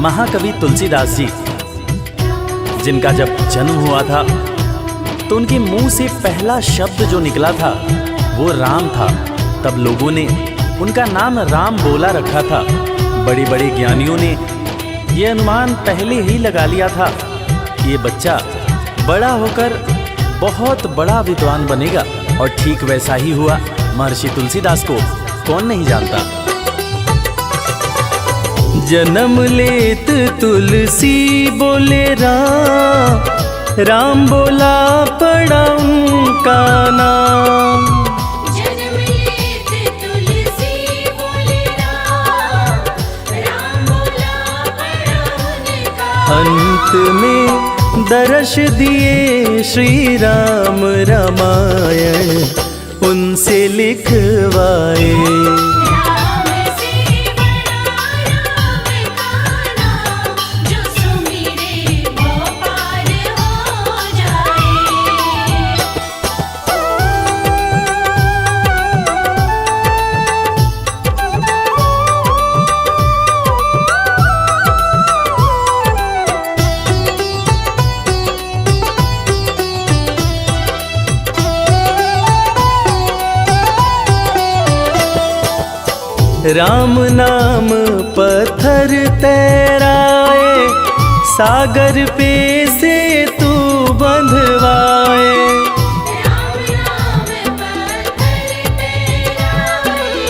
महाकवि तुलसीदास जी, जिनका जब जन्म हुआ था तो उनके मुंह से पहला शब्द जो निकला था वो राम था। तब लोगों ने उनका नाम राम बोला रखा था। बड़े बड़े ज्ञानियों ने ये अनुमान पहले ही लगा लिया था कि ये बच्चा बड़ा होकर बहुत बड़ा विद्वान बनेगा, और ठीक वैसा ही हुआ। महर्षि तुलसीदास को कौन नहीं जानता। जन्म लेत तुलसी बोले राम, राम बोला पड़ा उनका नाम। जन्म लेत तुलसी बोले राम, राम बोला बड़ा उनका अंत में दर्श दिए श्री राम, रामायण उनसे लिखवाए। राम से बड़ा राम का नाम, जो सुमिरे वो पार हो जाए। राम नाम पत्थर तैराए, सागर पे से तू बंधवाए। राम नाम पत्थर तैराए,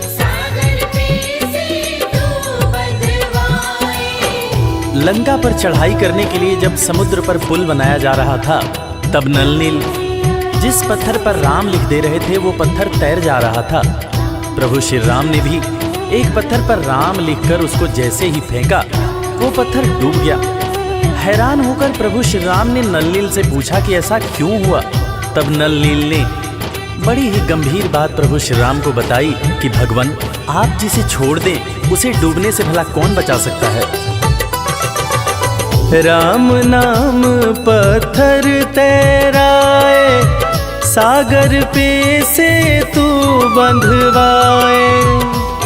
सागर पे से तू बंधवाए। लंका पर चढ़ाई करने के लिए जब समुद्र पर पुल बनाया जा रहा था, तब नल नील जिस पत्थर पर राम लिख दे रहे थे वो पत्थर तैर जा रहा था। प्रभु श्री राम ने भी एक पत्थर पर राम लिखकर उसको जैसे ही फेंका, वो पत्थर डूब गया। हैरान होकर प्रभु श्री राम ने नल नील से पूछा कि ऐसा क्यों हुआ। तब नल नील ने बड़ी ही गंभीर बात प्रभु श्री राम को बताई कि भगवान, आप जिसे छोड़ दें उसे डूबने से भला कौन बचा सकता है। राम नाम पत्थर तैराए, सागर पे से तू बंधवाए।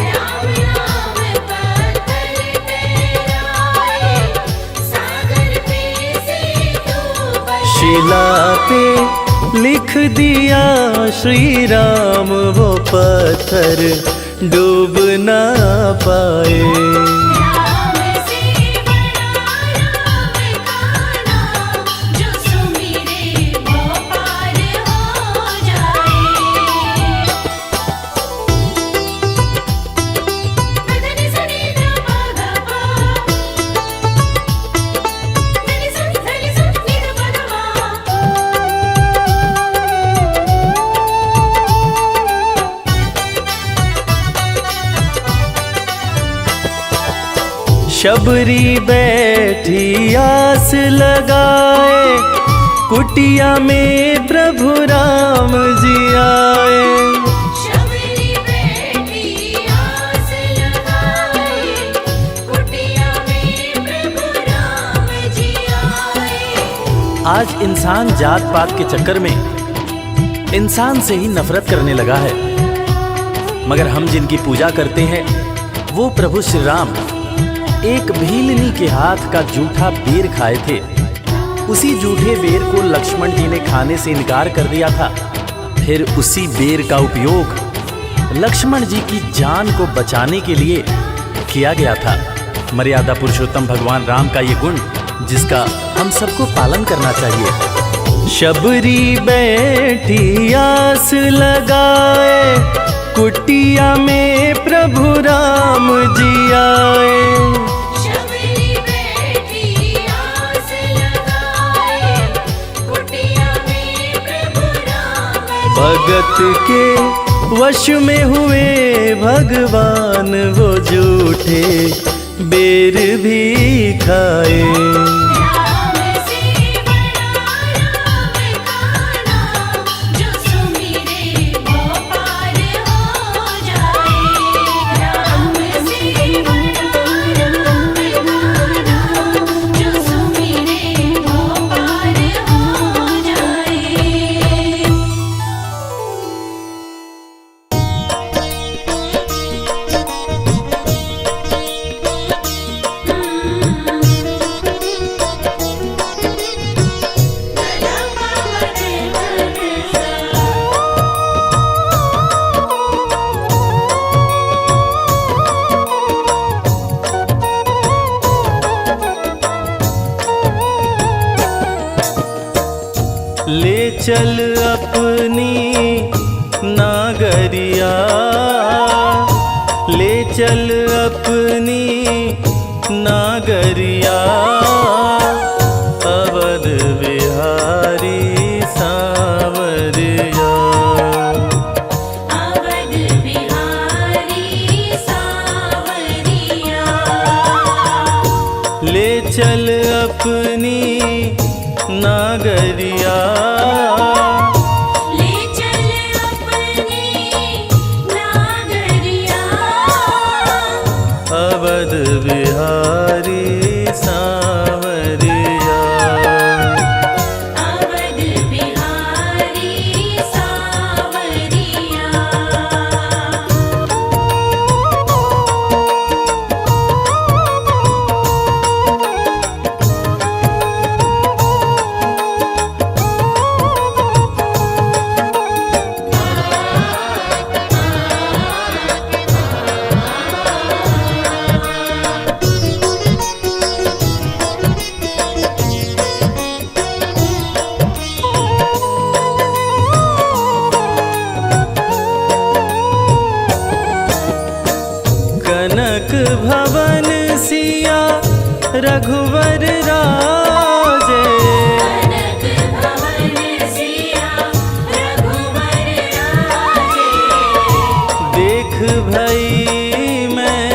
राम नाम पत्थर तैराए, सागर पे से तू बंधवाए। शिला पे लिख दिया श्री राम, वो पत्थर डूब ना पाए। राम से बड़ा राम का नाम, जो सुमिरे वो पार हो जाए। धनि सनि ध प ध प, धनि सनि नि ध प ध प। शबरी बैठी आस लगाए, कुटिया में प्रभु राम जी आए। शबरी बैठी आस लगाए, कुटिया में प्रभु राम जी आए। आज इंसान जात पात के चक्कर में इंसान से ही नफरत करने लगा है, मगर हम जिनकी पूजा करते हैं वो प्रभु श्री राम एक भीलनी के हाथ का जूठा बेर खाए थे। उसी जूठे बेर को लक्ष्मण जी ने खाने से इनकार कर दिया था। फिर उसी बेर का उपयोग लक्ष्मण जी की जान को बचाने के लिए किया गया था। मर्यादा पुरुषोत्तम भगवान राम का ये गुण जिसका हम सबको पालन करना चाहिए। शबरी बैठी आस लगाए, कुटिया में प्रभु राम जी आए। शबरी बैठी आस लगाए, कुटिया में प्रभु राम जी भगत के वश में हुए भगवान, वो जूठे बेर भी खाए। राम से बड़ा राम का नाम, जो सुमिरे वो चल अपनी नागरिया, ले चल अपनी नागरिया, अवध बिहारी सांवरिया। अवध बिहारी सांवरिया, ले चल अपनी नागरिया, ले चल अपनी नागरिया, अवध बिहारी सांवरिया। अवध बिहारी सांवरिया। कनक भवन सिया रघुवर राजे, कनक भवन सिया रघुवर राजे, देख भई मैं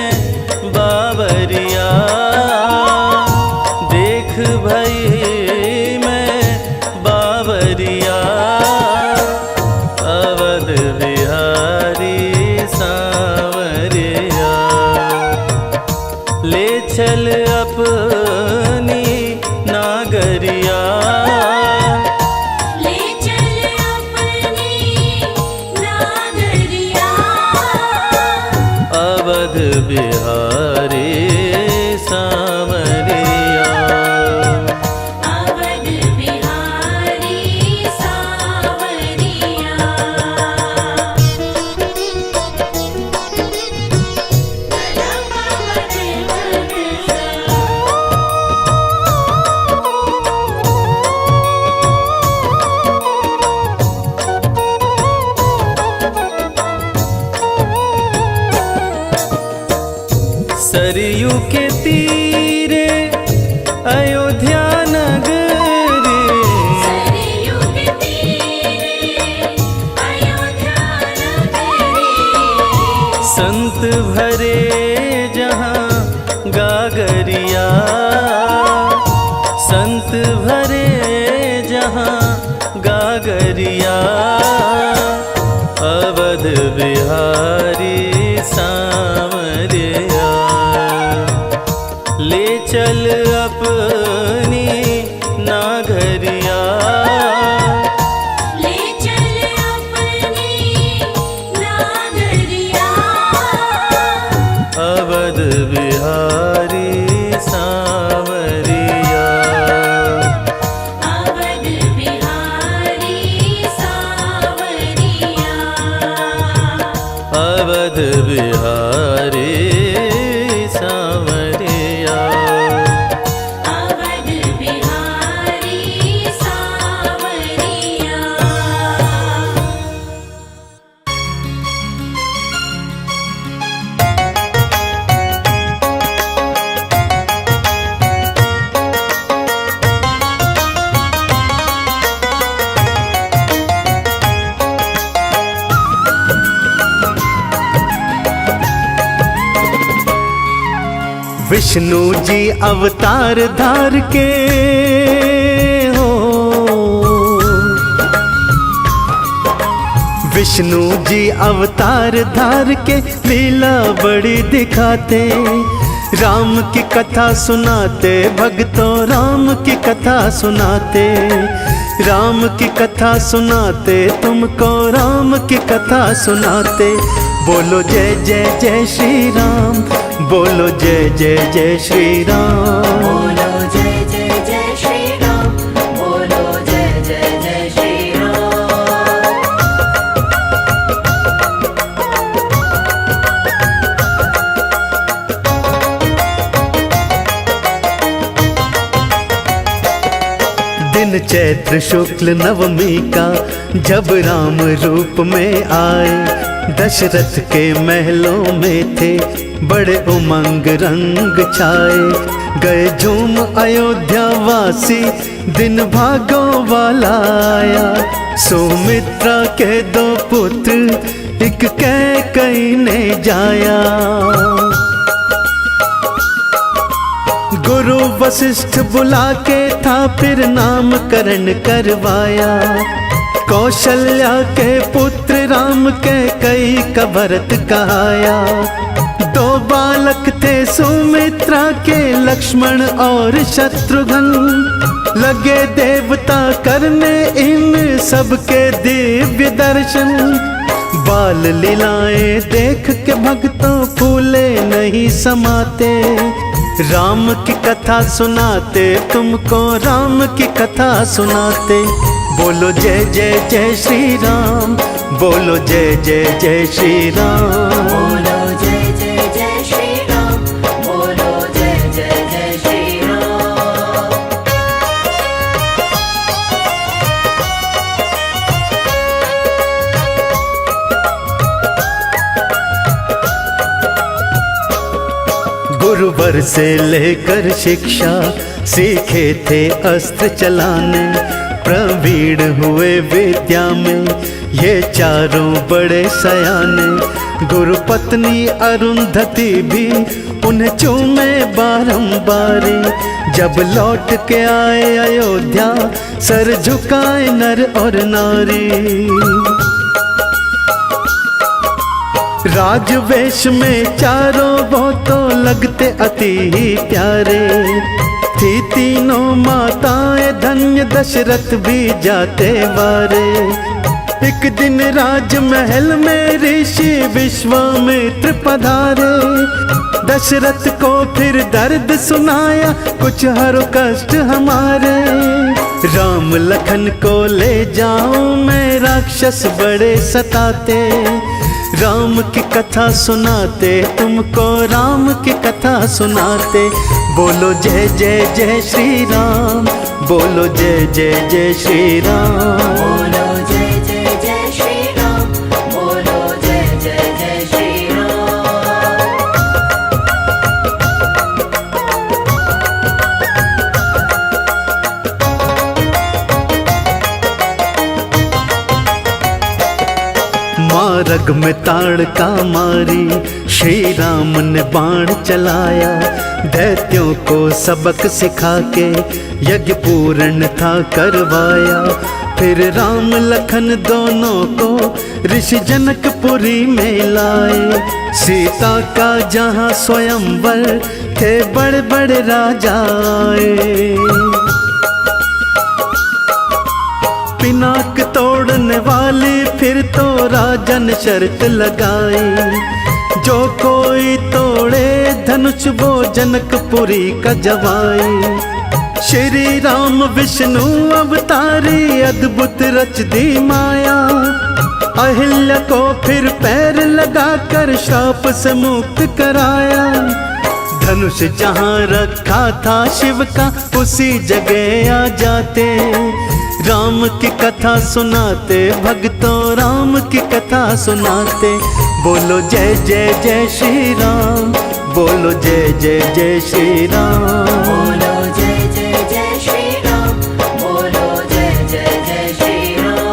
बावरिया, देख भई मैं बावरिया, अवध बिहारी सांवरिया। ले चल अपनी नागरिया, ले चल अपनी नागरिया, अवध बिहारी सांवरिया। अवध बिहारी सांवरिया। सरयू के तीरे अयोध्या नगरी, सरयू के तीरे अयोध्या नगरी, संत भरे जहाँ गागरिया, संत भरे जहाँ गागरिया, अवध बिहारी सांवरिया। ले चल अपनी नागरिया, ले चल अपनी नागरिया, अवध बिहारी सांवरिया। अवध बिहारी सांवरिया। अवध बिहारी सांवरिया। अवध बिहारी सांवरिया। विष्णु जी अवतार धार के हो, विष्णु जी अवतार धार के लीला बड़ी दिखाते, राम की कथा सुनाते भक्तों, राम की कथा सुनाते, राम की कथा सुनाते तुमको, राम की कथा सुनाते। बोलो जय जय जय श्री राम, बोलो जय जय जय श्री राम। बोलो जय जय जय श्री राम, बोलो जय जय जय श्री राम। दिन दिन चैत्र शुक्ल नवमी का जब राम रूप में आए, दशरथ के महलों में थे बड़े उमंग रंग छाए। गए झूम अयोध्या वासी दिन भागों वाला आया, सुमित्रा के दो पुत्र एक कैकेयी ने जाया। गुरु वशिष्ठ बुला के था फिर नामकरण करवाया, कौशल्या के पुत्र राम कैकेयी का भरत कहाया। दो बालक थे सुमित्रा के लक्ष्मण और शत्रुघ्न, लगे देवता करने इन सबके दिव्य दर्शन। बाल लीलाएं देख के भक्तों फूले नहीं समाते, राम की कथा सुनाते तुमको, राम की कथा सुनाते। बोलो जय जय जय श्री राम, बोलो जय जय जय श्री राम। बोलो जय जय जय श्री राम, बोलो जय जय जय श्री राम। गुरुवर से लेकर शिक्षा सीखे थे अस्त्र चलाने, प्रवीण हुए विद्या में ये चारों बड़े सयाने। गुरु पत्नी अरुंधति भी उन्हें चूमे बारंबारी, जब लौट के आए अयोध्या सर झुकाए नर और नारी। राजवेश में चारों वो तो लगते अति ही प्यारे, थी तीनों माताएं धन्य दशरथ भी जाते वारे। एक दिन राजमहल में ऋषि विश्वामित्र पधारे, दशरथ को फिर दर्द सुनाया कुछ हर कष्ट हमारे। राम लखन को ले जाऊं मैं, राक्षस बड़े सताते, राम की कथा सुनाते तुमको, राम की कथा सुनाते। बोलो जय जय जय श्री राम, बोलो जय जय जय श्री राम। बोलो जय जय जय श्री राम, बोलो जय जय जय श्री राम। मार्ग में ताड़का मारी श्री राम ने बाण चलाया, दैत्यों को सबक सिखा के यज्ञ पूर्ण था करवाया। फिर राम लखन दोनों को ऋषि जनकपुरी में लाए, सीता का जहाँ स्वयंवर थे बड़े बड़े राजा आए। पिनाक तोड़ने वाली फिर तो राजन शर्त लगाई, जो कोई तोड़े धनुष वो जनकपुरी का जवाई। श्री राम विष्णु अवतारी अद्भुत रच दी माया, अहिल्या को फिर पैर लगाकर श्राप से मुक्त कराया। धनुष जहाँ रखा था शिव का उसी जगह आ जाते, राम की कथा सुनाते भक्तों, राम की कथा सुनाते। बोलो जय जय जय श्री राम, बोलो जय जय जय श्री राम। बोलो जय जय जय श्री राम, बोलो जय जय जय श्री राम।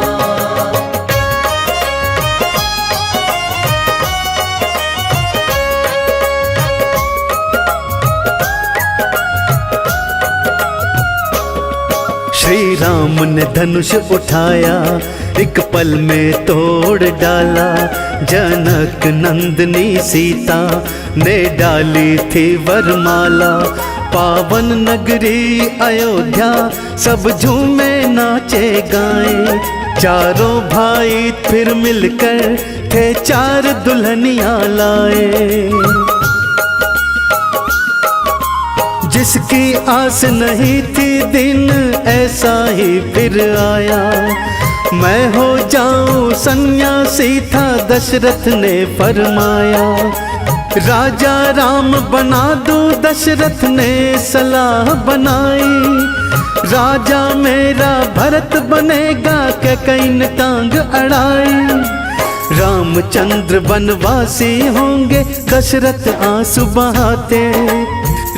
श्री राम ने धनुष उठाया एक पल में तोड़ डाला, जनक नंदनी सीता ने डाली थी वरमाला। पावन नगरी अयोध्या सब झूमे नाचे गाए, चारों भाई फिर मिलकर थे चार दुल्हनियां लाए। जिसकी आस नहीं थी दिन ऐसा ही फिर आया, मैं हो जाऊं सन्यासी था दशरथ ने फरमाया। राजा राम बना दूं दशरथ ने सलाह बनाई, राजा मेरा भरत बनेगा के कहीं न टांग अड़ाई। रामचंद्र वनवासी होंगे दशरथ आंसू बहाते।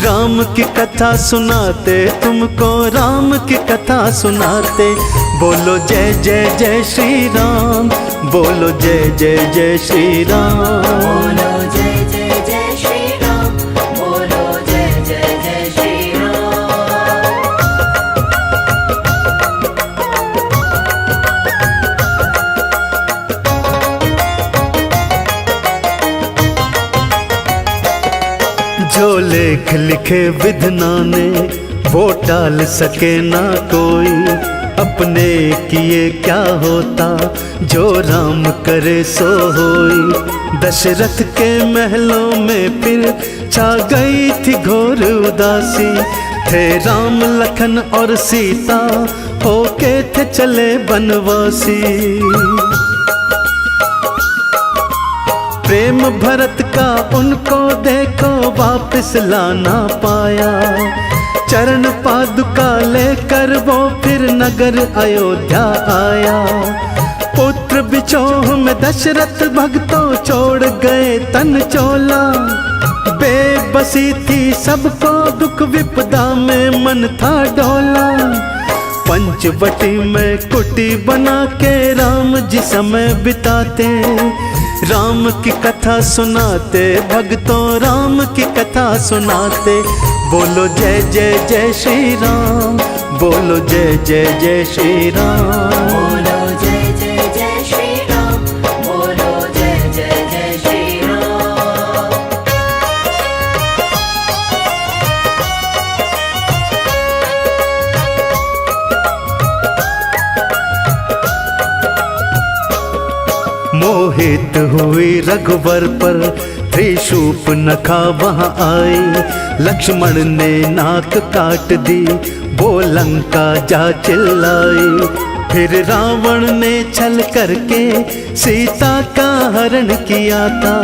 राम की कथा सुनाते तुमको, राम की कथा सुनाते। बोलो जय जय जय श्री राम, बोलो जय जय जय श्री राम। बोलो जय जय जय श्री राम, बोलो जय जय जय श्री राम। जो लेख लिखे विधना ने वो टाल सके ना कोई। अपने किए क्या होता जो राम करे सो होई। दशरथ के महलों में फिर छा गई थी घोर उदासी। थे राम लखन और सीता होके थे चले बनवासी। प्रेम भरत का उनको देखो वापस ला ना पाया। चरण पादुका लेकर वो फिर नगर अयोध्या आया। पुत्र बिछोह में दशरथ भक्तों छोड़ गए तन चोला। बेबसी थी सबको दुख विपदा में मन था डोला। पंचवटी में कुटी बना के राम जी समय बिताते। राम की कथा सुनाते भक्तों, राम की कथा सुनाते। बोलो जय जय जय श्री राम, बोलो जय जय जय श्री राम। बोलो जय जय जय श्री राम, बोलो जय जय जय श्री राम। मोहित हुई रघुवर पर त्रिशूर्पणखा वहां आई। लक्ष्मण ने नाक काट दी वो लंका जा चिल्लाई। फिर रावण ने छल करके सीता का हरण किया था।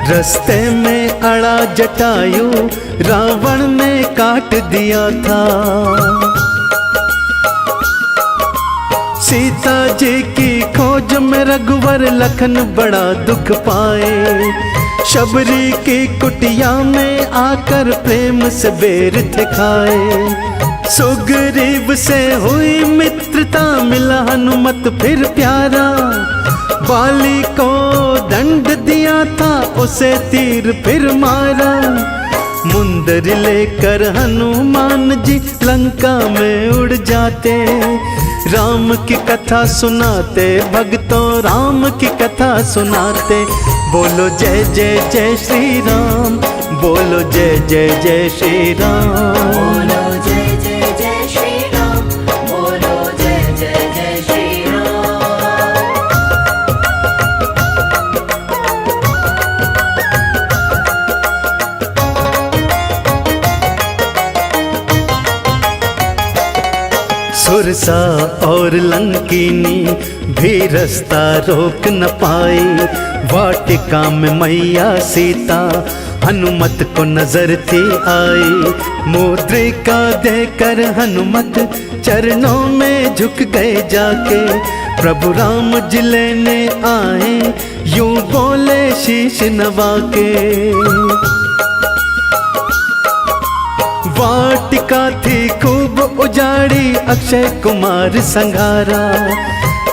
रास्ते में अड़ा जटायु रावण ने काट दिया था। सीता जी की खोज में रघुवर लखन बड़ा दुख पाए। शबरी की कुटिया में आकर प्रेम से बेर थे खाए। सुग्रीव से हुई मित्रता मिला हनुमत फिर प्यारा। बाली को दंड दिया था उसे तीर फिर मारा। मुंदर लेकर हनुमान जी लंका में उड़ जाते। राम की कथा सुनाते भक्तों, राम की कथा सुनाते। बोलो जय जय जय श्री राम, बोलो जय जय जय श्री राम। बोलो जय जय जय श्री राम, बोलो जय जय जय श्री राम। सुरसा और लंकिनी भी रास्ता रोक न पाई। वाटिका में मैया सीता हनुमत को नजर थी आई। मुद्रिका देकर हनुमत चरणों में झुक गए जाके। प्रभु राम जी लेने आए यूं बोले शीश नवा के। वाटिका थी खूब उजाड़ी अक्षय कुमार संघारा।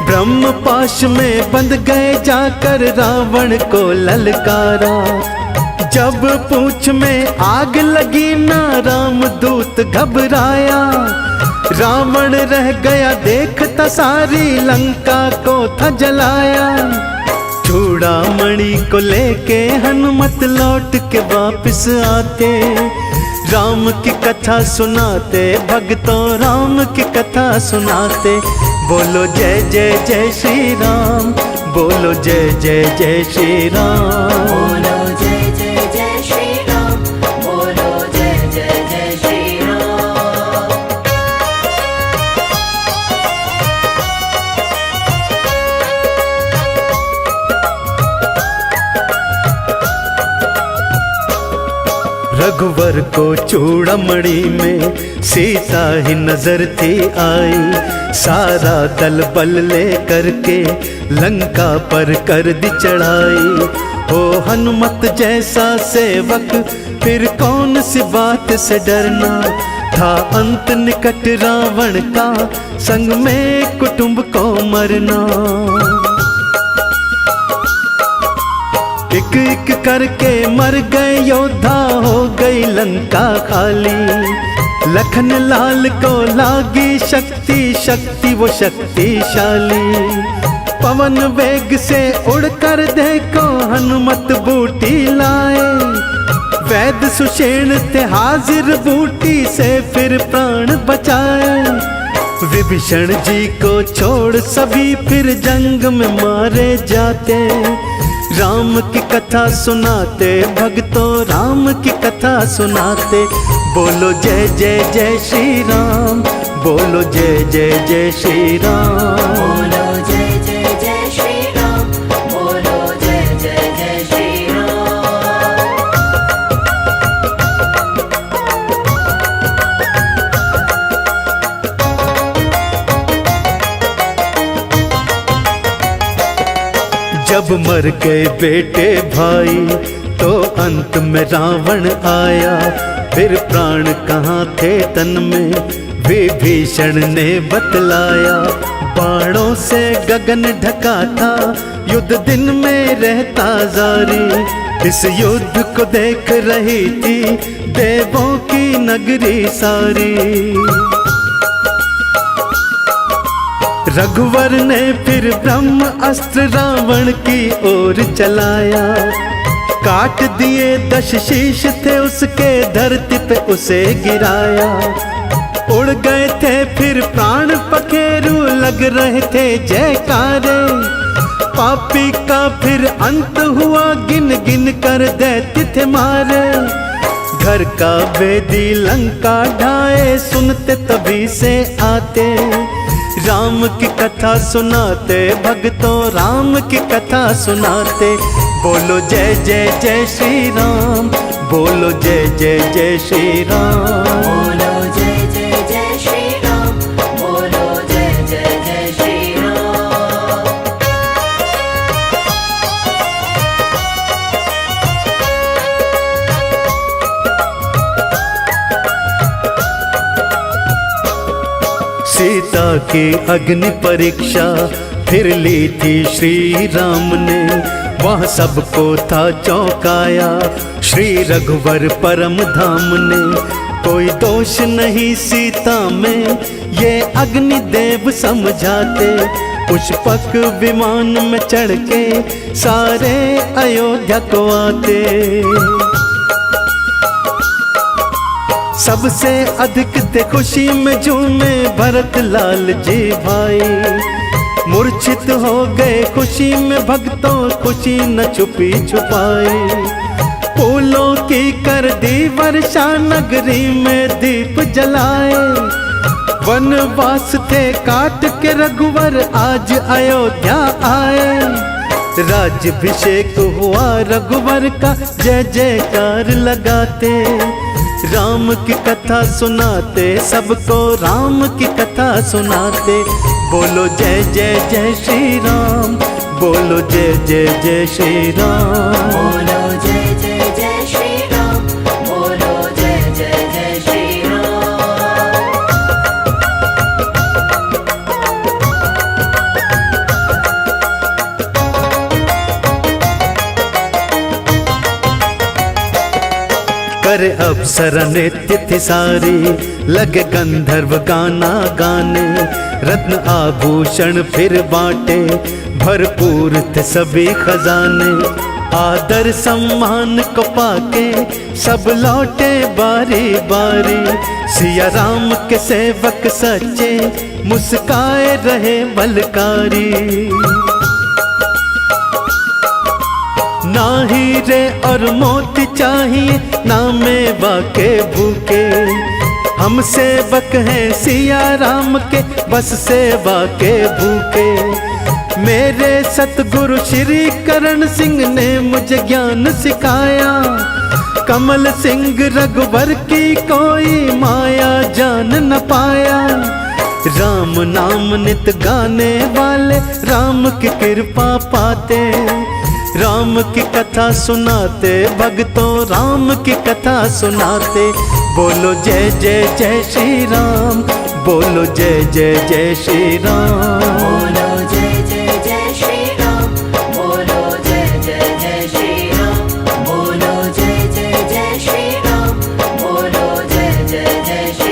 ब्रह्म पाश में बंद गए जाकर रावण को ललकारा। जब पूंछ में आग लगी ना राम दूत घबराया। रावण रह गया देखता सारी लंका को था जलाया। चूड़ामणि को लेके हनुमत लौट के वापस आते। राम की कथा सुनाते भक्तों, राम की कथा सुनाते। बोलो जय जय जय श्री राम, बोलो जय जय जय श्री राम। बोलो जय जय जय श्री राम, बोलो जय जय जय श्री राम। रघुवर को चूड़ामणि में सीता ही नजर थी आई। सारा दल बल ले करके लंका पर कर दी चढ़ाई। हो हनुमत जैसा सेवक फिर कौन सी बात से डरना। था अंत निकट रावण का संग में कुटुंब को मरना। एक एक करके मर गए योद्धा, हो गई लंका खाली। लखन लाल को लागी शक्ति, शक्ति वो शक्तिशाली। पवन वेग से उड़कर देखो हनुमत बूटी लाए। वैद सुषेण थे हाजिर बूटी से फिर प्राण बचाए। विभीषण जी को छोड़ सभी फिर जंग में मारे जाते। राम की कथा सुनाते भक्तों, राम की कथा सुनाते। बोलो जय जय जय श्री राम, बोलो जय जय जय श्री राम। बोलो जय जय जय श्री राम, बोलो जय जय जय श्री राम। जब मर गए बेटे भाई तो अंत में रावण आया। फिर प्राण कहाँ थे तन में विभीषण ने बतलाया। बाणों से गगन ढका था, युद्ध दिन में रहता जारी। इस युद्ध को देख रही थी देवों की नगरी सारी। रघुवर ने फिर ब्रह्म अस्त्र रावण की ओर चलाया। काट दिए 10 शीश थे उसके, धरती पे उसे गिराया। उड़ गए थे फिर प्राण पखेरु, लग रहे थे जयकारे। पापी का फिर अंत हुआ, गिन गिन कर दैत्य थे मारे। घर का वेदी लंका ढाए, सुनते तभी से आते। राम की कथा सुनाते भक्तों, राम की कथा सुनाते। बोलो जय जय जय श्री राम, बोलो जय जय जय श्री राम। बोलो जय जय जय श्री राम, बोलो जय जय जय श्री राम। सीता की अग्नि परीक्षा फिर ली थी श्री राम ने। वह सबको था चौंकाया श्री रघुवर परम धाम ने। कोई दोष नहीं सीता में, ये अग्नि देव समझाते। पुष्पक विमान में चढ़ के सारे अयोध्या को आते। सबसे अधिक थे खुशी में झूमे भरत लाल जी भाई। मूर्छित हो गए खुशी में भक्तों, खुशी न छुपी छुपाई। फूलों की कर दी वर्षा, नगरी में दीप जलाए। वनवास थे काट के रघुवर, आज अयोध्या आए। राज्याभिषेक हुआ रघुवर का, जय जयकार लगाते। राम की कथा सुनाते सबको, राम की कथा सुनाते। बोलो जय जय जय श्री राम, बोलो जय जय जय श्री राम। बोलो जय जय जय श्री राम, बोलो जय जय जय श्री राम। करे अप्सरा नित्य थी सारी, लगे गंधर्व गाना गाने। रत्न आभूषण फिर बांटे, भरपूर थे सभी खजाने। आदर सम्मान को पाके सब लौटे बारी बारी। सिया राम के सेवक सच्चे, मुस्काए रहे बलकारी। ना हीरे और मोती चाहिए, ना मेवा के भूखे। हम सेवक हैं सिया राम के, बस सेवा के भूखे। मेरे सतगुरु श्री करण सिंह ने मुझे ज्ञान सिखाया। कमल सिंह रघुवर की कोई माया जान न पाया। राम नाम नित गाने वाले राम की कृपा पाते। राम की कथा सुनाते भक्तों, राम की कथा सुनाते। बोलो जय जय जय श्री राम, बोलो जय जय जय श्री राम। बोलो जय जय जय श्री राम, बोलो जय जय जय श्री राम, बोलो जय जय जय श्री राम, बोलो जय जय जय श्री